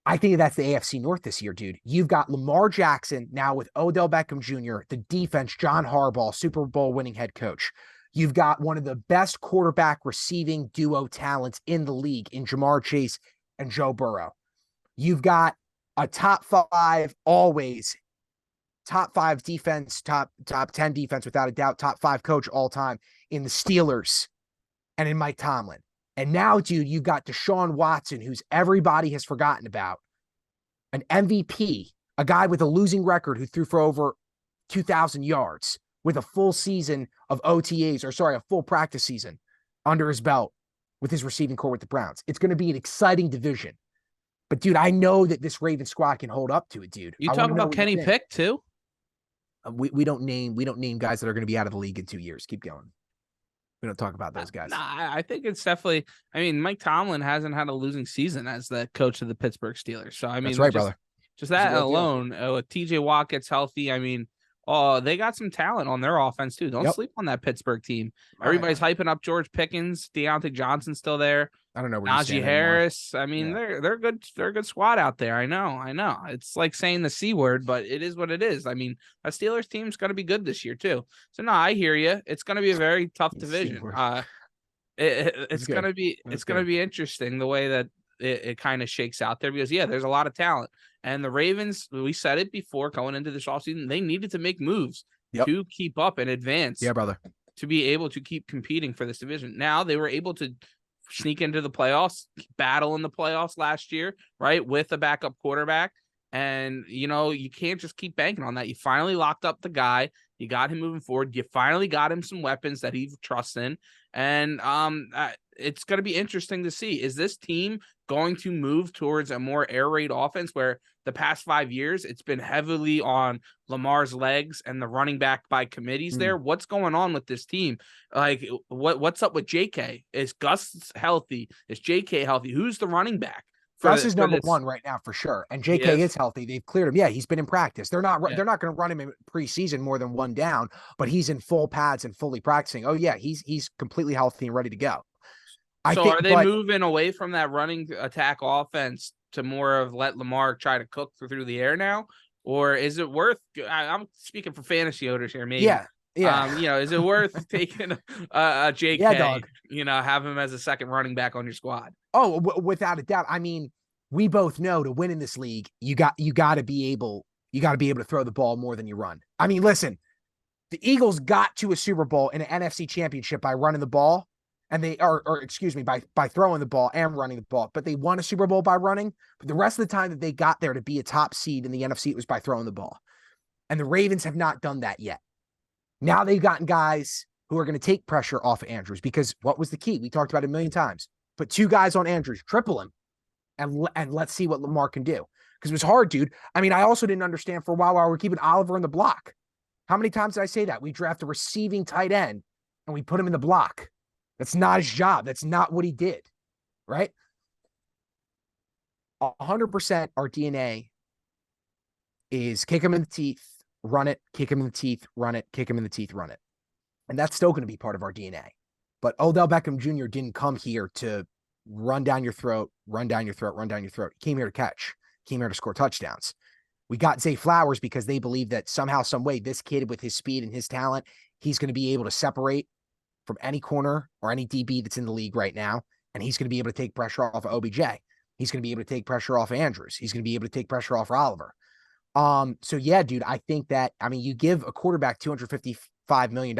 I think that's the AFC North this year, dude. You've got Lamar Jackson now with Odell Beckham Jr., the defense, John Harbaugh, Super Bowl winning head coach. You've got one of the best quarterback receiving duo talents in the league in Jamar Chase and Joe Burrow. You've got a top 5 always, top 5 defense, top 10 defense without a doubt, top 5 coach all time in the Steelers and in Mike Tomlin. And now, dude, you've got Deshaun Watson, who's everybody has forgotten about, an MVP, a guy with a losing record who threw for over 2,000 yards with a full season of OTAs, a full practice season under his belt with his receiving core with the Browns. It's going to be an exciting division. But, dude, I know that this Ravens squad can hold up to it, dude. You talk about Kenny Pick, too? We don't name guys that are going to be out of the league in 2 years. Keep going. We don't talk about those guys. I think it's definitely. I mean, Mike Tomlin hasn't had a losing season as the coach of the Pittsburgh Steelers. So I mean, that's right, brother. Just that alone, TJ Watt gets healthy. I mean, they got some talent on their offense too. Don't sleep on that Pittsburgh team. Everybody's hyping up George Pickens. Deontay Johnson's still there. I don't know where Najee Harris. I mean, they're good. They're a good squad out there. I know. It's like saying the C word, but it is what it is. I mean, a Steelers team's going to be good this year too. So no, I hear you. It's going to be a very tough division. It's going to be interesting the way that it kind of shakes out there because there's a lot of talent. And the Ravens, we said it before going into this offseason, they needed to make moves to keep up and advance. Yeah, brother. To be able to keep competing for this division. Now they were able to sneak into the playoffs, battle in the playoffs last year, right, with a backup quarterback. And, you can't just keep banking on that. You finally locked up the guy. You got him moving forward. You finally got him some weapons that he trusts in. And it's going to be interesting to see. Is this team going to move towards a more air raid offense where the past 5 years it's been heavily on Lamar's legs and the running back by committees there? What's going on with this team? Like, what's up with JK? Is Gus healthy? Is JK healthy? Who's the running back? Gus is number 1 right now for sure. And JK is healthy. They've cleared him. Yeah, he's been in practice. They're not going to run him in preseason more than 1 down, but he's in full pads and fully practicing. Oh yeah, he's completely healthy and ready to go. Are they moving away from that running attack offense to more of let Lamar try to cook through the air now? Or is it worth I'm speaking for fantasy owners here, maybe. Yeah. Is it worth taking a JK, have him as a second running back on your squad? Oh, without a doubt. I mean, we both know to win in this league, you got to be able to throw the ball more than you run. I mean, listen, the Eagles got to a Super Bowl and an NFC championship by running the ball, and by throwing the ball and running the ball, but they won a Super Bowl by running. But the rest of the time that they got there to be a top seed in the NFC, it was by throwing the ball. And the Ravens have not done that yet. Now they've gotten guys who are going to take pressure off of Andrews because what was the key? We talked about it a million times. Put 2 guys on Andrews, triple him, and let's see what Lamar can do. Because it was hard, dude. I mean, I also didn't understand for a while we're keeping Oliver in the block. How many times did I say that? We draft a receiving tight end and we put him in the block. That's not his job. That's not what he did, right? 100% our DNA is kick him in the teeth, run it, kick him in the teeth, run it, kick him in the teeth, run it. And that's still going to be part of our DNA. But Odell Beckham Jr. didn't come here to run down your throat, run down your throat, run down your throat. He came here to catch, came here to score touchdowns. We got Zay Flowers because they believe that somehow, some way, this kid with his speed and his talent, he's going to be able to separate from any corner or any DB that's in the league right now. And he's going to be able to take pressure off of OBJ. He's going to be able to take pressure off of Andrews. He's going to be able to take pressure off of Oliver. So yeah, dude, I think that, I mean, you give a quarterback $255 million,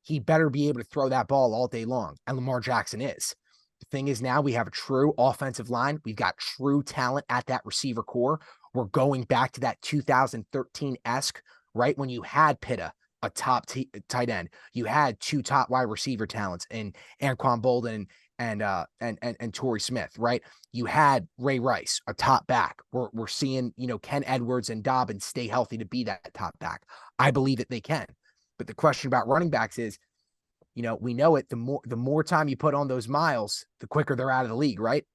he better be able to throw that ball all day long. And Lamar Jackson is. The thing is, now we have a true offensive line. We've got true talent at that receiver core. We're going back to that 2013-esque, right? When you had Pitta, a top tight end. You had 2 top wide receiver talents in Anquan Bolden and Torrey Smith, right? You had Ray Rice, a top back. We're seeing, Ken Edwards and Dobbins stay healthy to be that top back. I believe that they can. But the question about running backs is, we know it. The more time you put on those miles, the quicker they're out of the league, right?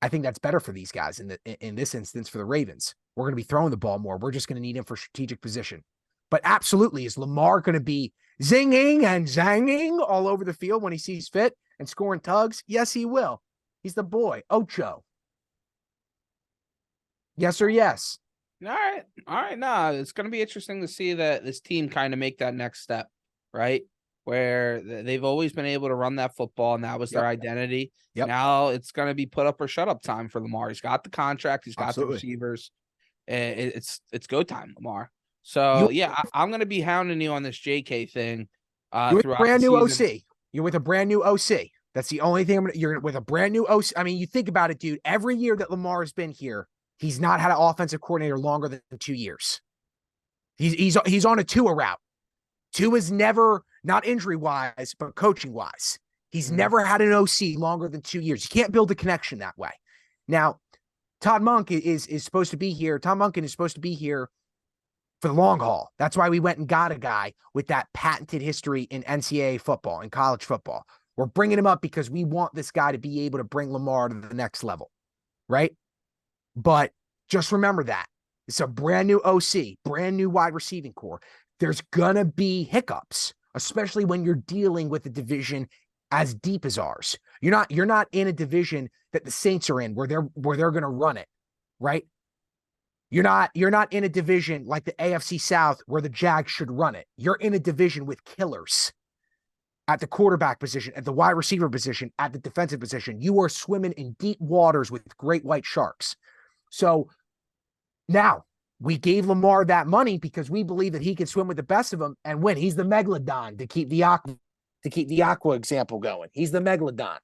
I think that's better for these guys in this instance for the Ravens. We're going to be throwing the ball more. We're just going to need him for strategic position. But absolutely, is Lamar going to be zinging and zanging all over the field when he sees fit and scoring tugs? Yes, he will. He's the boy, Ocho. Yes or yes? All right. No, it's going to be interesting to see that this team kind of make that next step, right? Where they've always been able to run that football, and that was their identity. Yep. Now it's going to be put up or shut up time for Lamar. He's got the contract. He's got Absolutely. the receivers. It's go time, Lamar. So, I'm going to be hounding you on this JK thing. You're with a brand new OC. You're with a brand new OC. That's the only thing you're with a brand new OC. I mean, you think about it, dude. Every year that Lamar has been here, he's not had an offensive coordinator longer than 2 years. He's on a Tua route. Tua's never, not injury-wise, but coaching-wise. He's never had an OC longer than 2 years. You can't build a connection that way. Now, Todd Monk is supposed to be here. Tom Monken is supposed to be here for the long haul. That's why we went and got a guy with that patented history in NCAA football and college football. We're bringing him up because we want this guy to be able to bring Lamar to the next level, right? But just remember that. It's a brand new OC, brand new wide receiving core. There's going to be hiccups, especially when you're dealing with a division as deep as ours. You're not in a division that the Saints are in where they're going to run it, right? You're not in a division like the AFC South where the Jags should run it. You're in a division with killers at the quarterback position, at the wide receiver position, at the defensive position. You are swimming in deep waters with great white sharks. So now we gave Lamar that money because we believe that he can swim with the best of them and win. He's the Megalodon, to keep the aqua example going. He's the Megalodon.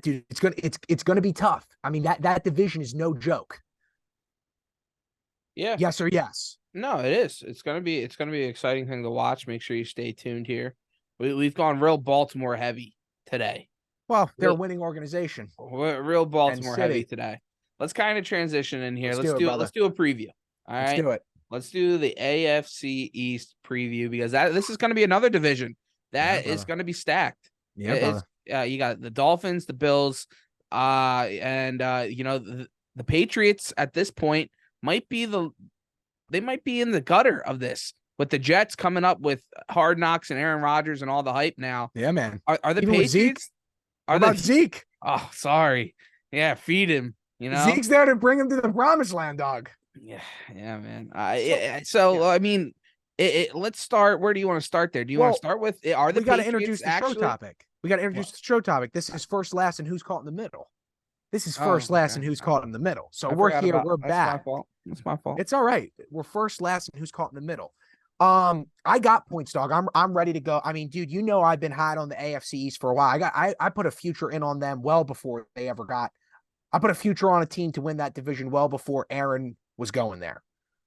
Dude, it's gonna be tough. I mean, that division is no joke. Yeah. Yes or yes? No, it is. It's gonna be an exciting thing to watch. Make sure you stay tuned here. We've gone real Baltimore heavy today. Well, they're a winning organization. We're real Baltimore heavy today. Let's kind of transition in here. Let's do a preview. All right. Let's do it. Let's do the AFC East preview because this is going to be another division that is going to be stacked. Yeah, you got the Dolphins, the Bills, and the Patriots at this point might be in the gutter of this with the Jets coming up with Hard Knocks and Aaron Rodgers and all the hype now. Yeah, man. Are the Even Patriots? What about Zeke? Oh, sorry. Yeah, feed him. Zeke's there to bring him to the promised land, dog. Yeah, man. I mean, let's start. Where do you want to start there? Do you want to start with? Are the we got to introduce the show topic? We got to introduce the show topic. This is first, last, and who's caught in the middle. This is first, last, and who's caught in the middle. So we're here. We're back. That's my fault. It's all right. We're first, last, and who's caught in the middle. I got points, dog. I'm ready to go. I mean, dude, I've been hot on the AFC East for a while. I put a future in on them well before they ever got. I put a future on a team to win that division well before Aaron was going there.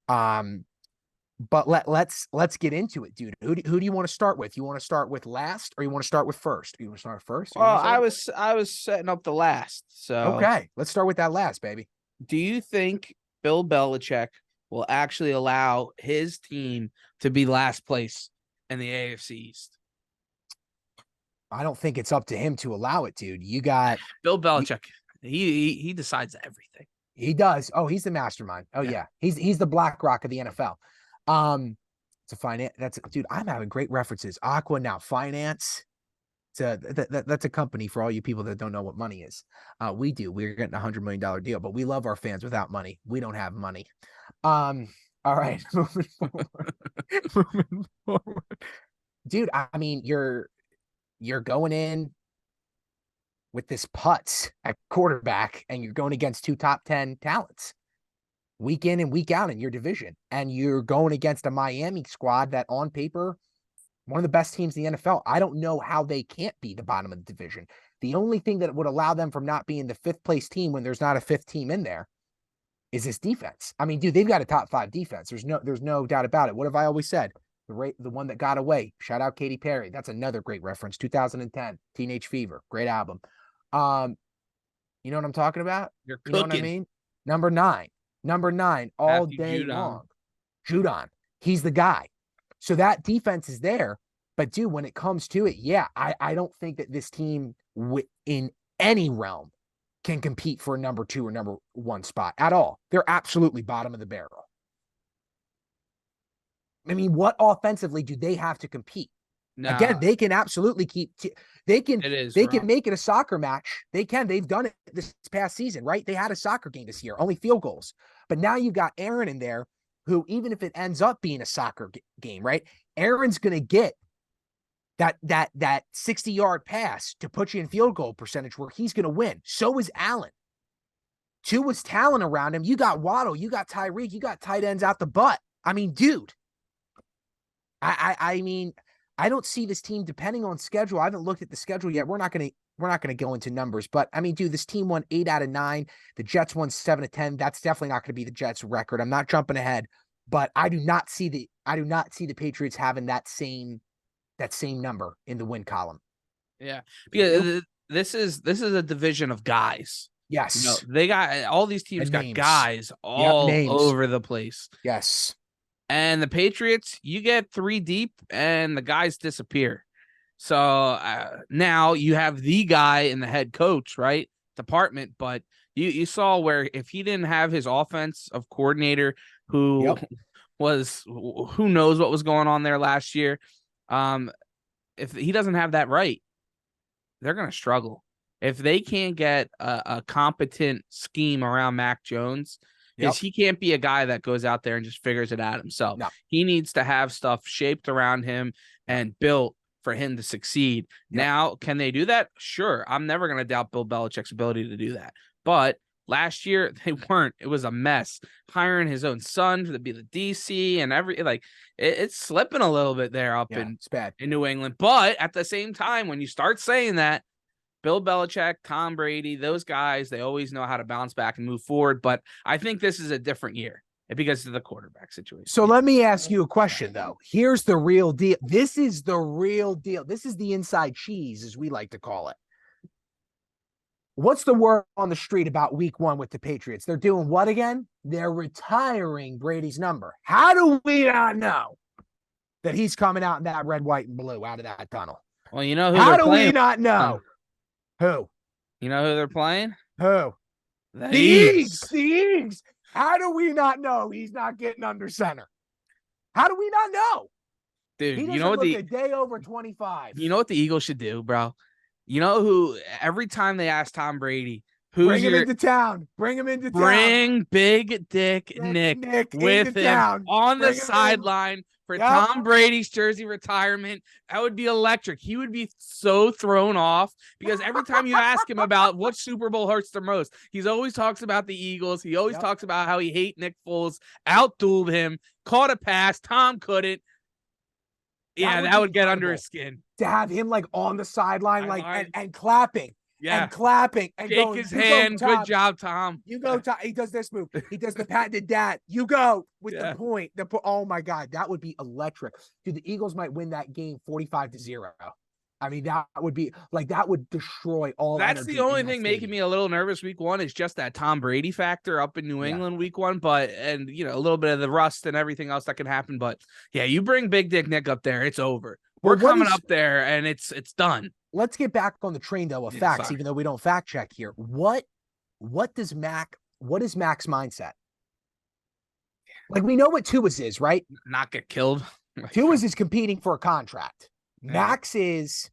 But let's get into it, dude. Who do you want to start with? You want to start with last, or you want to start with first? You want to start first? Well, I was setting up the last. So okay, let's start with that last, baby. Do you think Bill Belichick will actually allow his team to be last place in the AFC East? I don't think it's up to him to allow it, dude. You got Bill Belichick. He decides everything. He does. Oh, he's the mastermind. Oh yeah. He's the BlackRock of the NFL. It's a finance. Dude, I'm having great references. Aqua now finance. That's a company for all you people that don't know what money is. We do. We're getting $100 million deal, but we love our fans without money. We don't have money. All right. Moving forward. Dude, I mean, you're going in with this putz at quarterback, and you're going against 2 top 10 talents week in and week out in your division. And you're going against a Miami squad that on paper One of the best teams in the NFL. I don't know how they can't be the bottom of the division. The only thing that would allow them from not being the 5th place team when there's not a 5th team in there is this defense. I mean, dude, they've got a top 5 defense. There's no doubt about it. What have I always said? The one that got away. Shout out Katy Perry. That's another great reference. 2010, Teenage Fever, great album. You know what I'm talking about? You're cooking. You know what I mean? Number nine, all Matthew day Judon. long. Judon, he's the guy. So that defense is there. But dude, when it comes to it, yeah, I don't think that this team in any realm can compete for a number 2 or number 1 spot at all. They're absolutely bottom of the barrel. I mean, what offensively do they have to compete? Nah. Again, they can absolutely they can make it a soccer match. They can. They've done it this past season, right? They had a soccer game this year, only field goals. But now you've got Aaron in there who, even if it ends up being a soccer game, right? Aaron's going to get that 60-yard pass to put you in field goal percentage where he's going to win. So is Allen. Tua's talent around him. You got Waddle, you got Tyreek, you got tight ends out the butt. I mean, dude, I mean, I don't see this team depending on schedule. I haven't looked at the schedule yet. We're not going to go into numbers, but I mean, dude, this team won 8 out of 9. The Jets won 7 of 10. That's definitely not going to be the Jets' record. I'm not jumping ahead, but I do not see the Patriots having that same number in the win column. Yeah, because this is a division of guys. Yes, you know, they got all these teams got guys all over the place. Yes, and the Patriots, you get 3 deep, and the guys disappear. So now you have the guy in the head coach, right, department. But you saw where if he didn't have his offensive coordinator, who who knows what was going on there last year. If he doesn't have that right, they're going to struggle. If they can't get a competent scheme around Mac Jones, because he can't be a guy that goes out there and just figures it out himself. No. He needs to have stuff shaped around him and built for him to succeed. Now, can they do that? Sure. I'm never going to doubt Bill Belichick's ability to do that. But last year, they weren't. It was a mess. Hiring his own son to be the DC and it's slipping a little bit there in New England. But at the same time, when you start saying that, Bill Belichick, Tom Brady, those guys, they always know how to bounce back and move forward. But I think this is a different year because of the quarterback situation. So let me ask you a question, though. Here's the real deal. This is the real deal. This is the inside cheese, as we like to call it. What's the word on the street about week 1 with the Patriots? They're doing what again? They're retiring Brady's number. How do we not know that he's coming out in that red, white, and blue out of that tunnel? Well, you know who how do we not know? Who? You know who they're playing? Who? The Eagles. The Eagles. How do we not know he's not getting under center? How do we not know? Dude, he doesn't look a day over 25. You know what the Eagles should do, bro? You know who? Every time they ask Tom Brady, bring him into town. Bring Big Dick Nick with him on the sideline for Tom Brady's jersey retirement. That would be electric. He would be so thrown off because every time you ask him about what Super Bowl hurts the most, he always talks about the Eagles. He always talks about how he hates Nick Foles, outdueled him, caught a pass. Tom couldn't. That would get under his skin. To have him on the sideline, and clapping. Yeah. And clapping. And shake his hand. Good job, Tom. You go, Tom. He does this move. He does the patented dad. You go with the point. Oh my God. That would be electric. Dude, the Eagles might win that game 45-0. I mean, that would be that would destroy all. That's the only thing making me a little nervous week 1 is just that Tom Brady factor up in New England week 1. But, and a little bit of the rust and everything else that can happen. But yeah, you bring Big Dick Nick up there, it's over. We're coming up there and it's done. Let's get back on the train though of facts, even though we don't fact check here. What is Mac's mindset? We know what Tua's is, right? Not get killed. Tua's is competing for a contract. Max is,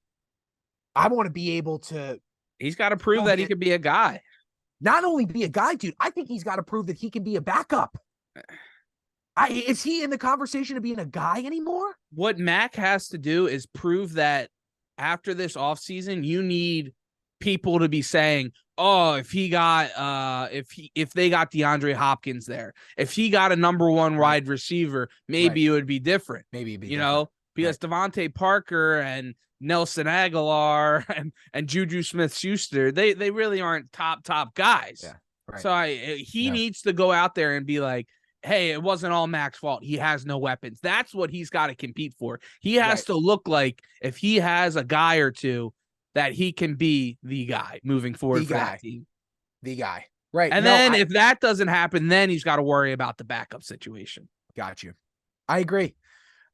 I want to be able to. He's got to prove that he could be a guy. Not only be a guy, dude. I think he's got to prove that he can be a backup. Is he in the conversation of being a guy anymore? What Mac has to do is prove that after this offseason, you need people to be saying, oh, if they got DeAndre Hopkins there, if he got a number 1 wide receiver, maybe it would be different. Maybe it'd be different. because Devontae Parker and Nelson Aguilar and Juju Smith-Schuster, they really aren't top guys. Yeah. Right. So he needs to go out there and be like, hey, it wasn't all Mac's fault. He has no weapons. That's what he's got to compete for. He has to look like, if he has a guy or two, that he can be the guy moving forward for that team. The guy. Right. And then if that doesn't happen, then he's got to worry about the backup situation. Got you. I agree.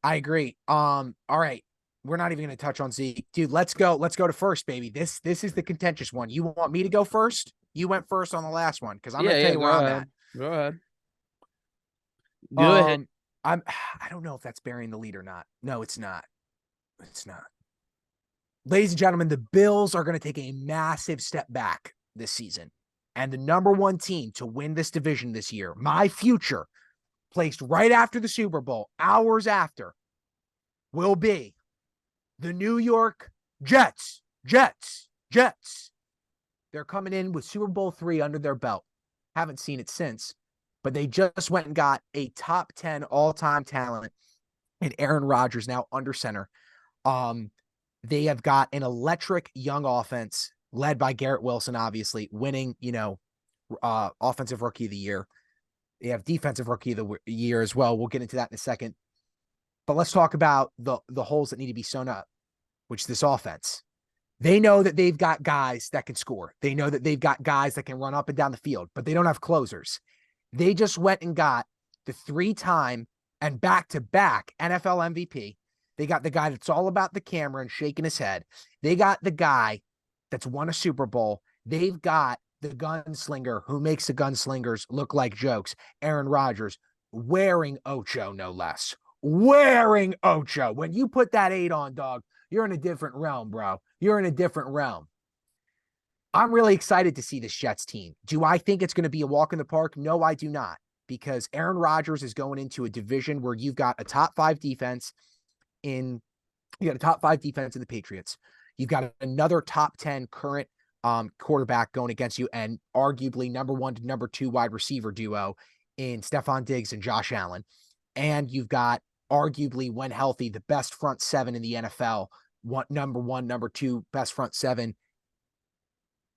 All right. We're not even going to touch on Zeke. Dude, let's go to first, baby. This is the contentious one. You want me to go first? You went first on the last one because I'm going to tell you where I'm at. Go ahead. I don't know if that's burying the lead or not. No, it's not. It's not. Ladies and gentlemen, the Bills are going to take a massive step back this season. And the number one team to win this division this year, my future, placed right after the Super Bowl, hours after, will be the New York Jets. They're coming in with Super Bowl III under their belt. Haven't seen it since, but they just went and got a top 10 all-time talent in Aaron Rodgers, now under center. They have got an electric young offense led by Garrett Wilson, obviously winning, offensive rookie of the year. They have defensive rookie of the year as well. We'll get into that in a second. But let's talk about the holes that need to be sewn up, which is this offense. They know that they've got guys that can score. They know that they've got guys that can run up and down the field, but they don't have closers. They just went and got the 3-time and back-to-back NFL MVP. They got the guy that's all about the camera and shaking his head. They got the guy that's won a Super Bowl. They've got the gunslinger who makes the gunslingers look like jokes, Aaron Rodgers, wearing Ocho, no less. Wearing Ocho. When you put that 8 on, dog, you're in a different realm, bro. You're in a different realm. I'm really excited to see this Jets team. Do I think it's going to be a walk in the park? No, I do not, because Aaron Rodgers is going into a division where you've got a top 5 defense in the Patriots. You've got another top 10 current quarterback going against you, and arguably number 1 to number 2 wide receiver duo in Stephon Diggs and Josh Allen. And you've got arguably, when healthy, the best front 7 in the NFL. Number 1, number 2 best front 7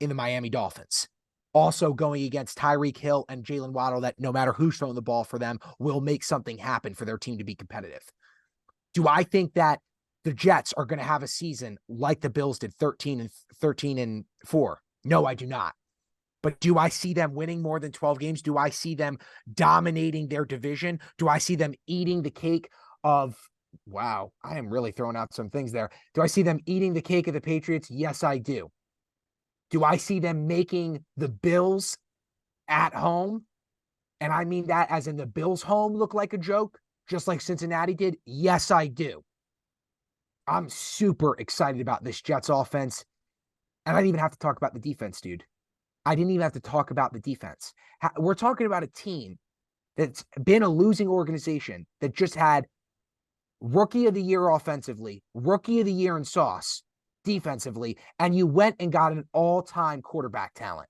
in the Miami Dolphins. Also going against Tyreek Hill and Jalen Waddle, that no matter who's throwing the ball for them, will make something happen for their team to be competitive. Do I think that the Jets are going to have a season like the Bills did, 13-4? No, I do not. But do I see them winning more than 12 games? Do I see them dominating their division? Do I see them eating the cake of, wow, I am really throwing out some things there. Do I see them eating the cake of the Patriots? Yes, I do. Do I see them making the Bills at home? And I mean that as in the Bills' home look like a joke, just like Cincinnati did? Yes, I do. I'm super excited about this Jets offense. And I didn't even have to talk about the defense, dude. I didn't even have to talk about the defense. We're talking about a team that's been a losing organization that just had rookie of the year offensively, rookie of the year in sauce defensively, and you went and got an all-time quarterback talent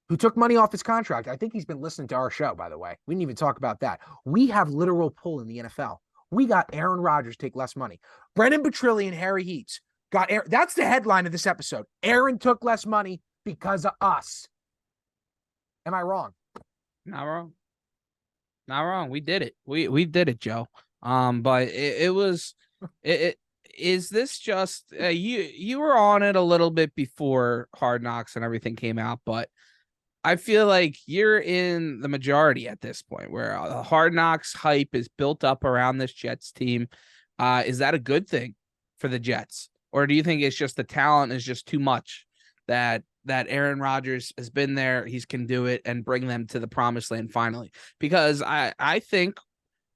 who took money off his contract. I think he's been listening to our show, by the way. We didn't even talk about that. We have literal pull in the NFL. We got Aaron Rodgers take less money. Brendan Petrilli and Harry Heaps got Aaron. That's the headline of this episode. Aaron took less money because of us. Am I wrong? Not wrong. Not wrong. We did it. We did it, Joe. But it was is this just you were on it a little bit before Hard Knocks and everything came out, but I feel like you're in the majority at this point where the Hard Knocks hype is built up around this Jets team. Is that a good thing for the Jets? Or do you think it's just the talent is just too much that Aaron Rodgers has been there, he can do it and bring them to the promised land finally? Because I think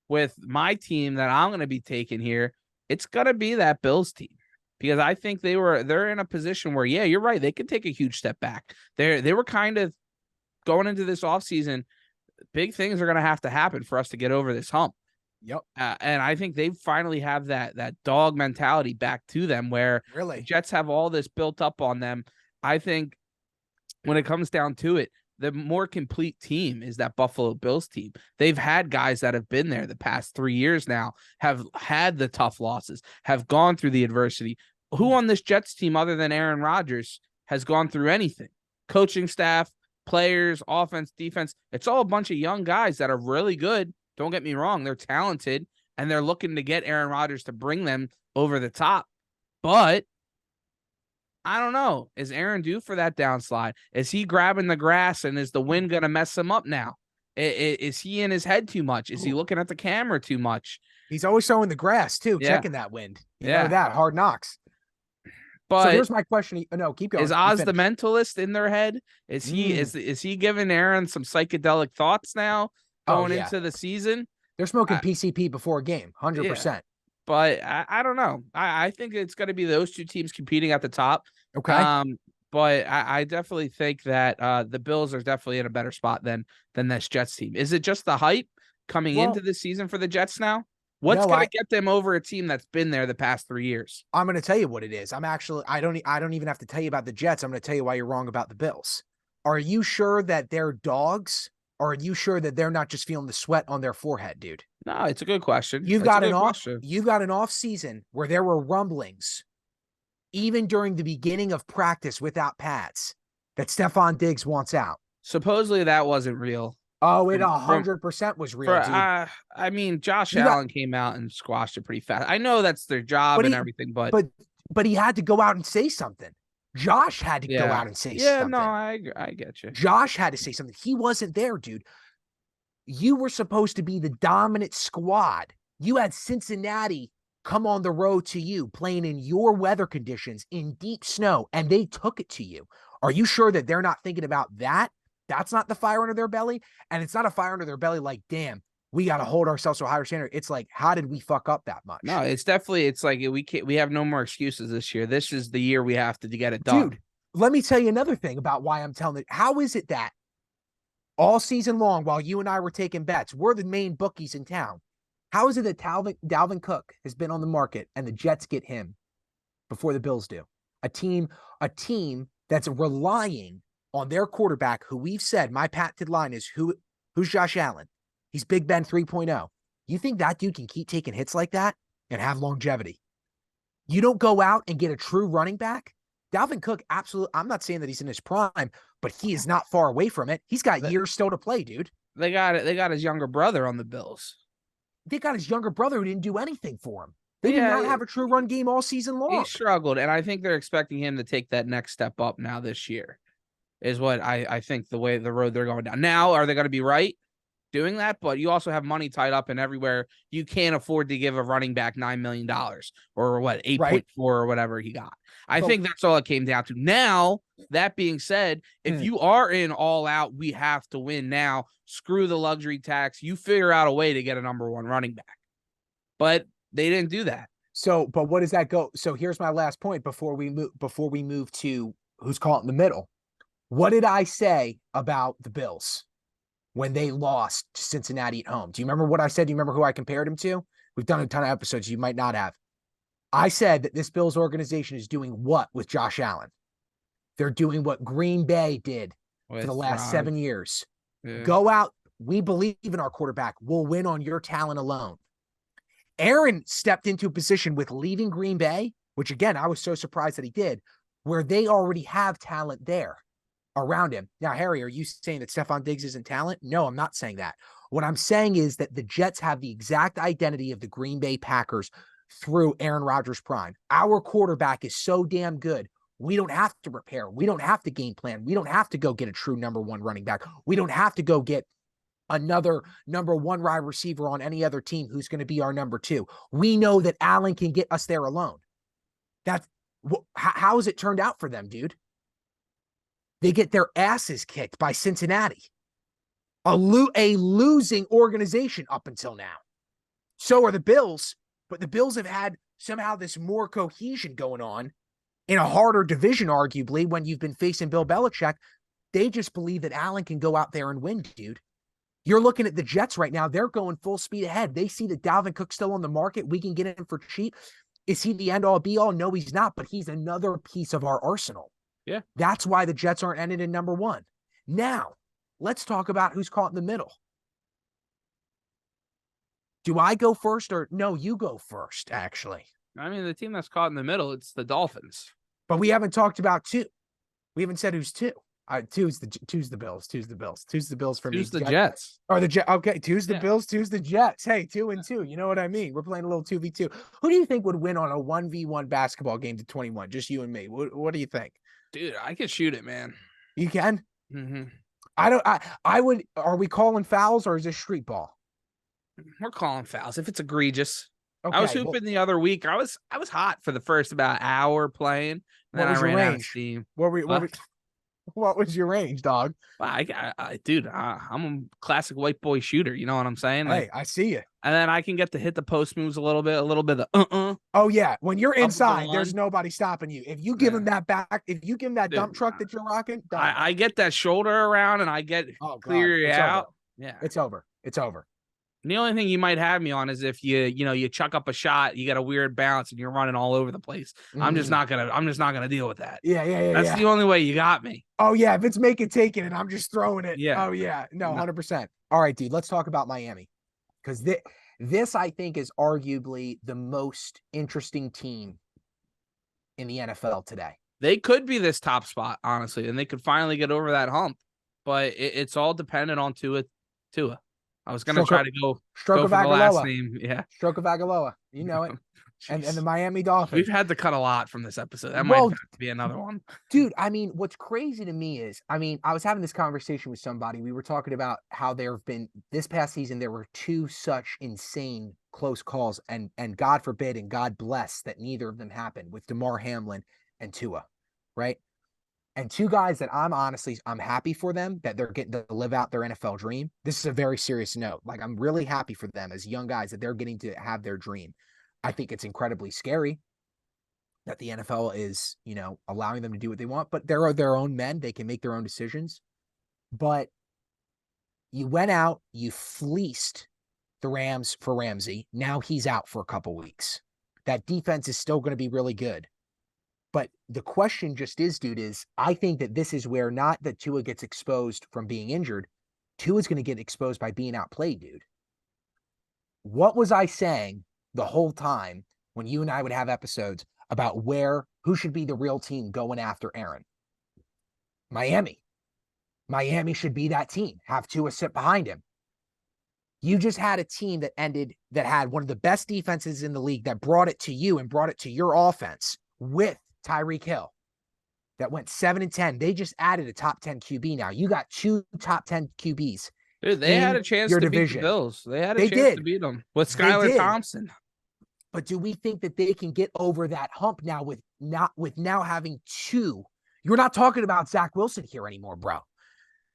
with my team that I'm going to be taking here, it's going to be that Bills team. Because I think they're in a position where, yeah, you're right, they could take a huge step back. They were kind of going into this offseason, big things are going to have to happen for us to get over this hump. Yep. And I think they finally have that dog mentality back to them where really the Jets have all this built up on them. I think when it comes down to it, the more complete team is that Buffalo Bills team. They've had guys that have been there the past 3 years now, have had the tough losses, have gone through the adversity. Who on this Jets team other than Aaron Rodgers has gone through anything? Coaching staff, players, offense, defense. It's all a bunch of young guys that are really good. Don't get me wrong. They're talented, and they're looking to get Aaron Rodgers to bring them over the top. But I don't know. Is Aaron due for that downslide? Is he grabbing the grass, and is the wind going to mess him up now? Is he in his head too much? Is he looking at the camera too much? He's always showing the grass too, checking that wind. You know that, Hard Knocks. But so here's my question. No, keep going. Is Oz the mentalist in their head? Is he is he giving Aaron some psychedelic thoughts now going into the season? They're smoking PCP before a game, 100%. But I don't know. I think it's going to be those two teams competing at the top. Okay. But I definitely think that the Bills are definitely in a better spot than this Jets team. Is it just the hype coming into the season for the Jets now? What's going to get them over a team that's been there the past 3 years? I'm going to tell you what it is. I don't even have to tell you about the Jets. I'm going to tell you why you're wrong about the Bills. Are you sure that they're dogs? Or are you sure that they're not just feeling the sweat on their forehead, dude? No, it's a good question. You've got an off season where there were rumblings, even during the beginning of practice without pads, that Stephon Diggs wants out. Supposedly that wasn't real. Oh, it 100% was real, dude. I mean, Josh Allen came out and squashed it pretty fast. I know that's their job and everything, but he had to go out and say something. Josh had to go out and say something. Yeah, no, I get you. Josh had to say something. He wasn't there, dude. You were supposed to be the dominant squad. You had Cincinnati come on the road to you, playing in your weather conditions in deep snow, and they took it to you. Are you sure that they're not thinking about that? That's not the fire under their belly? And it's not a fire under their belly like, damn, we got to hold ourselves to a higher standard. It's like, how did we fuck up that much? No, it's like we have no more excuses this year. This is the year we have to get it done. Dude, let me tell you another thing about why I'm telling it. How is it that all season long, while you and I were taking bets, we're the main bookies in town. How is it that Dalvin Cook has been on the market and the Jets get him before the Bills do? A team that's relying on their quarterback, who we've said, my patented line is, who's Josh Allen? He's Big Ben 3.0. You think that dude can keep taking hits like that and have longevity? You don't go out and get a true running back? Dalvin Cook, absolutely. I'm not saying that he's in his prime, but he is not far away from it. He's got years still to play, dude. They got his younger brother on the Bills. They got his younger brother who didn't do anything for him. They did not have a true run game all season long. He struggled, and I think they're expecting him to take that next step up now this year, is what I think the road they're going down. Now, are they going to be right doing that? But you also have money tied up in everywhere. You can't afford to give a running back $9 million or what, 8.4 or whatever he got. I think that's all it came down to. Now, that being said, if you are in all out, we have to win now. Screw the luxury tax. You figure out a way to get a number one running back. But they didn't do that. So, but what does that go? So here's my last point before we move to who's caught in the middle. What did I say about the Bills when they lost to Cincinnati at home? Do you remember what I said? Do you remember who I compared him to? We've done a ton of episodes. You might not have. I said that this Bills organization is doing what with Josh Allen? They're doing what Green Bay did for the last 7 years. Yeah. Go out. We believe in our quarterback. We'll win on your talent alone. Aaron stepped into a position with leaving Green Bay, which again, I was so surprised that he did, where they already have talent there around him. Now, Harry, are you saying that Stephon Diggs isn't talent? No, I'm not saying that. What I'm saying is that the Jets have the exact identity of the Green Bay Packers through Aaron Rodgers' prime. Our quarterback is so damn good. We don't have to prepare. We don't have to game plan. We don't have to go get a true number one running back. We don't have to go get another number one wide receiver on any other team who's going to be our number two. We know that Allen can get us there alone. That's how has it turned out for them, dude? They get their asses kicked by Cincinnati, a losing organization up until now. So are the Bills, but the Bills have had somehow this more cohesion going on in a harder division, arguably, when you've been facing Bill Belichick. They just believe that Allen can go out there and win, dude. You're looking at the Jets right now. They're going full speed ahead. They see that Dalvin Cook's still on the market. We can get him for cheap. Is he the end-all, be-all? No, he's not, but he's another piece of our arsenal. Yeah. That's why the Jets aren't ended in number one. Now, let's talk about who's caught in the middle. Do I go first or no? You go first, actually. I mean, the team that's caught in the middle, it's the Dolphins. But we haven't talked about two. We haven't said who's two. Two's the Bills. Two's the Bills for me. Two's the Jets. Or the Jets. Okay, two's the Bills. Two's the Jets. Hey, 2 and 2. You know what I mean? We're playing a little 2v2. Who do you think would win on a 1v1 basketball game to 21? Just you and me. What do you think? Dude, I can shoot it, man. You can? Mm-hmm. I would. Are we calling fouls or is this street ball? We're calling fouls if it's egregious. Okay, I was hooping the other week. I was hot for the first about hour playing. And then I ran out of steam. What was your range, dog? Well, dude, I'm a classic white boy shooter. You know what I'm saying? Like, hey, I see you. And then I can get to hit the post moves a little bit of Oh yeah, when you're inside, there's nobody stopping you. If you give him that back, if you give him that dump truck that you're rocking, I get that shoulder around and I get clear out. Over. Yeah, it's over. It's over. And the only thing you might have me on is if you chuck up a shot, you get a weird bounce and you're running all over the place. Mm-hmm. I'm just not gonna deal with that. Yeah. That's the only way you got me. Oh yeah, if it's make it take it and I'm just throwing it. Yeah. Oh yeah, no, 100%. All right, dude, let's talk about Miami because this I think is arguably the most interesting team in the NFL today. They could be this top spot, honestly, and they could finally get over that hump, but it's all dependent on Tua. I was gonna try to go for the last name. Yeah. Stroke of Agaloa. You know it. and the Miami Dolphins. We've had to cut a lot from this episode. That might have to be another one. Dude, I mean, what's crazy to me is, I was having this conversation with somebody. We were talking about how there have been this past season, there were 2 such insane close calls, and God forbid and God bless that neither of them happened with DeMar Hamlin and Tua, right? And 2 guys that I'm happy for them that they're getting to live out their NFL dream. This is a very serious note. Like, I'm really happy for them as young guys that they're getting to have their dream. I think it's incredibly scary that the NFL is, allowing them to do what they want, but they're their own men. They can make their own decisions. But you went out, you fleeced the Rams for Ramsey. Now he's out for a couple weeks. That defense is still going to be really good. But the question just is, dude, I think that this is where not that Tua gets exposed from being injured. Tua's going to get exposed by being outplayed, dude. What was I saying the whole time when you and I would have episodes about who should be the real team going after Aaron? Miami. Miami should be that team. Have Tua sit behind him. You just had a team that had one of the best defenses in the league that brought it to you and brought it to your offense with Tyreek Hill that went 7-10. They just added a top 10 QB now. You got 2 top 10 QBs. Dude, they had a chance to beat the Bills. They had a chance to beat them with Skylar Thompson. But do we think that they can get over that hump now with now having 2? You're not talking about Zach Wilson here anymore, bro.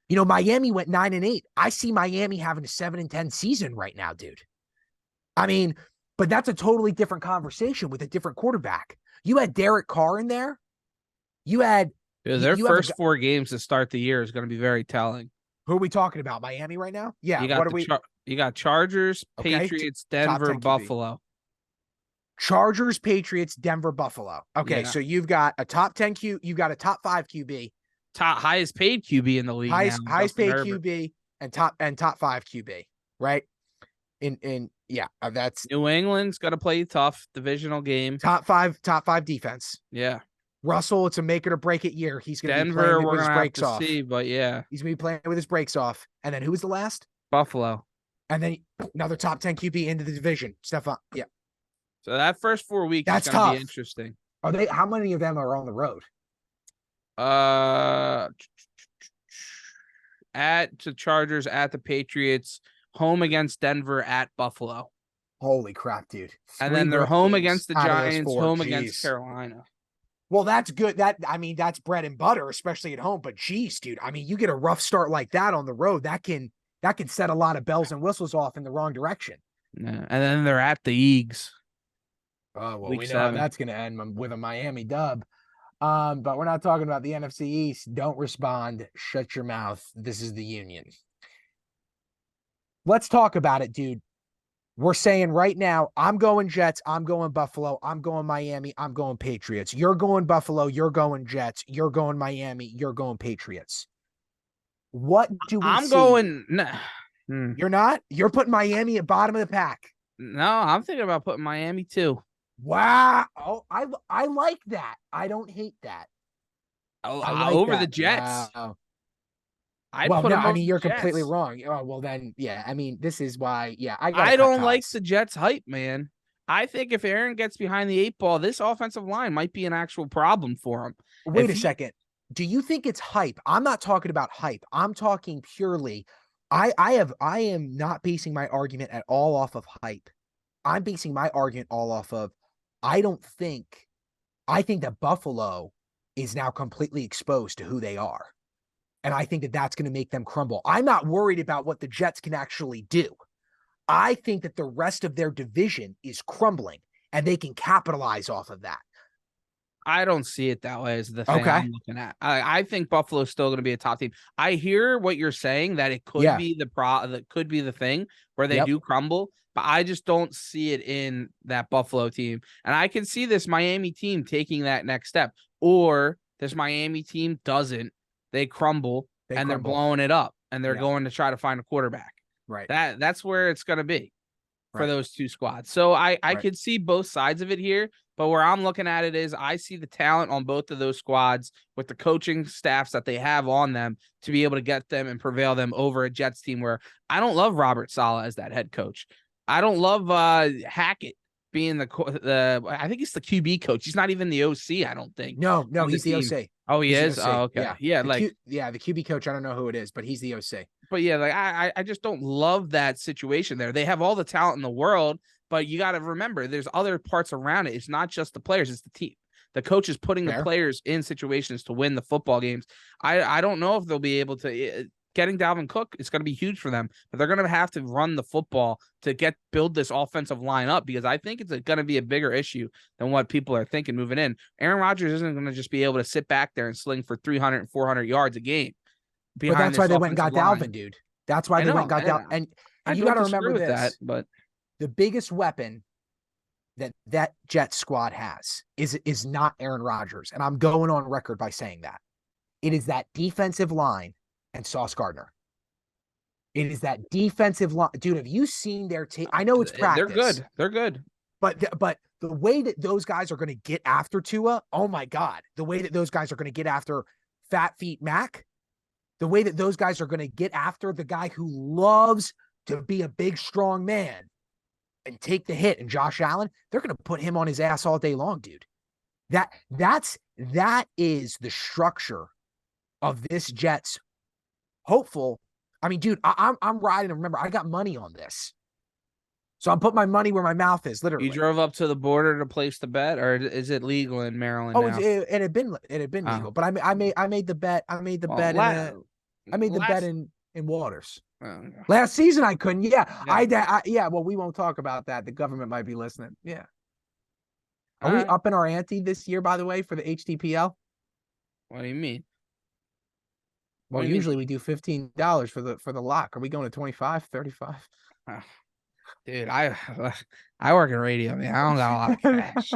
Miami went 9-8. I see Miami having a 7-10 season right now, dude. But that's a totally different conversation with a different quarterback. You had Derek Carr in there. Their first 4 games to start the year is going to be very telling. Who are we talking about? Miami right now? Yeah. You got Chargers, Patriots, Denver, Buffalo. Chargers, Patriots, Denver, Buffalo. Okay, so you've got a top 10 you've got a top 5 QB. Highest paid QB in the league. Highest paid QB and top 5 QB, right? That's New England's got to play tough divisional game. Top five defense. Yeah. Russell, it's a make it or break it year. He's going to be Denver, playing with his brakes off. But yeah. He's going to be playing with his brakes off. And then who was the last? Buffalo. And then another top 10 QB into the division. Stephon. Yeah. So that first 4 weeks is going to be interesting. How many of them are on the road? At the Chargers, at the Patriots, home against Denver, at Buffalo. Holy crap, dude. And then they're home against the Giants, home against Carolina. Well, that's good. That's bread and butter, especially at home. But geez, dude, you get a rough start like that on the road, that can set a lot of bells and whistles off in the wrong direction. Yeah. And then they're at the Eagles. Oh, well, we know how that's going to end with a Miami dub. But we're not talking about the NFC East. Don't respond. Shut your mouth. This is the Union. Let's talk about it, dude. We're saying right now, I'm going Jets, I'm going Buffalo, I'm going Miami, I'm going Patriots. You're going Buffalo, you're going Jets, you're going Miami, you're going Patriots. What do we I'm see? going. You're not? You're putting Miami at bottom of the pack. No, I'm thinking about putting Miami too. Wow. Oh, I like that. I don't hate that. Oh, I like over that. the Jets. Wow. I'd Well, put no, them I over mean, the you're completely Jets. wrong. Oh, well, then, yeah. I mean, this is why, yeah, I got to I cut don't like ties. the Jets hype, man. I think if Aaron gets behind the 8 ball, this offensive line might be an actual problem for him. Wait a second. Do you think it's hype? I'm not talking about hype. I'm talking purely. I am not basing my argument at all off of hype. I'm basing my argument all off of I think that Buffalo is now completely exposed to who they are. And I think that that's going to make them crumble. I'm not worried about what the Jets can actually do. I think that the rest of their division is crumbling and they can capitalize off of that. I don't see it that way as the thing Okay. I'm looking at. I think Buffalo's still going to be a top team. I hear what you're saying that it could be that could be the thing where they do crumble, but I just don't see it in that Buffalo team. And I can see this Miami team taking that next step, or this Miami team doesn't. They crumble they're blowing it up and they're going to try to find a quarterback. Right. That's where it's going to be for those two squads. So I could see both sides of it here. But where I'm looking at it is I see the talent on both of those squads with the coaching staffs that they have on them to be able to get them and prevail them over a Jets team where I don't love Robert Saleh as that head coach. I don't love Hackett being the I think he's the QB coach. He's not even the OC, I don't think. No, he's the OC. Oh, he is? Oh, okay. Yeah, the QB coach, I don't know who it is, but he's the OC. But yeah, like I just don't love that situation there. They have all the talent in the world, but you got to remember there's other parts around it. It's not just the players, it's the team. The coach is putting the players in situations to win the football games. I don't know if they'll be able to getting Dalvin Cook is going to be huge for them, but they're going to have to run the football to build this offensive line up because I think it's going to be a bigger issue than what people are thinking moving in. Aaron Rodgers isn't going to just be able to sit back there and sling for 300 and 400 yards a game. But that's why they went and got Dalvin, dude. That's why they went and got Dalvin. And you got to remember this. But the biggest weapon that Jets squad has is not Aaron Rodgers. And I'm going on record by saying that. It is that defensive line and Sauce Gardner. It is that defensive line. Dude, have you seen their tape? I know it's practice. They're good. But the way that those guys are going to get after Tua, oh my God. The way that those guys are going to get after Fat Feet Mac, the way that those guys are going to get after the guy who loves to be a big, strong man and take the hit, and Josh Allen, they're going to put him on his ass all day long, dude. That is the structure of this Jets hopeful. I mean, dude, I'm riding, and remember, I got money on this. So I'm putting my money where my mouth is, literally. You drove up to the border to place the bet, or is it legal in Maryland? Oh, it had been legal, but I made the bet. I made the bet in Waters. Last season I couldn't. Yeah. Well, we won't talk about that. The government might be listening. Yeah. Are we upping our ante this year, by the way, for the HTPL? What do you mean? Well, usually we do $15 for the lock. Are we going to 25, 35? Dude, I work in radio, man. I don't got a lot of cash.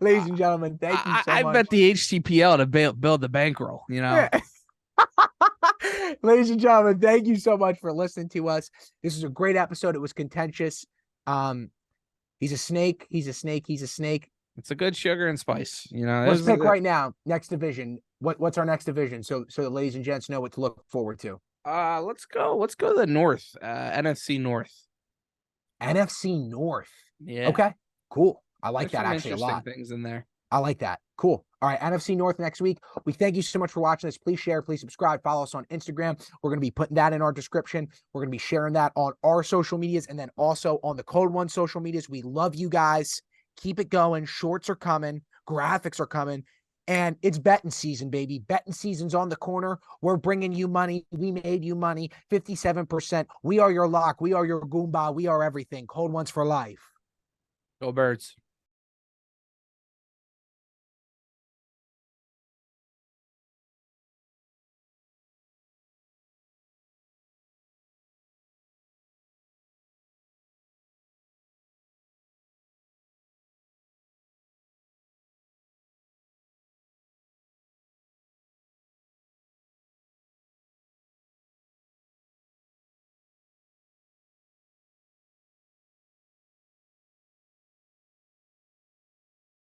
Ladies and gentlemen, thank you so much. I bet the HTPL to build the bankroll, you know. Yeah. Ladies and gentlemen, thank you so much for listening to us. This was a great episode. It was contentious. He's a snake. He's a snake. He's a snake. It's a good sugar and spice. You know, let's pick right now. Next division. What's our next division? So the ladies and gents know what to look forward to. Let's go to the North. NFC North. NFC North. Yeah. Okay. Cool. I like that actually a lot. Things in there. I like that. Cool. All right. NFC North next week. We thank you so much for watching this. Please share, please subscribe, follow us on Instagram. We're going to be putting that in our description. We're going to be sharing that on our social medias and then also on the Code One social medias. We love you guys. Keep it going. Shorts are coming. Graphics are coming. And it's betting season, baby. Betting season's on the corner. We're bringing you money. We made you money. 57%. We are your lock. We are your Goomba. We are everything. Cold Ones for life. Go Birds.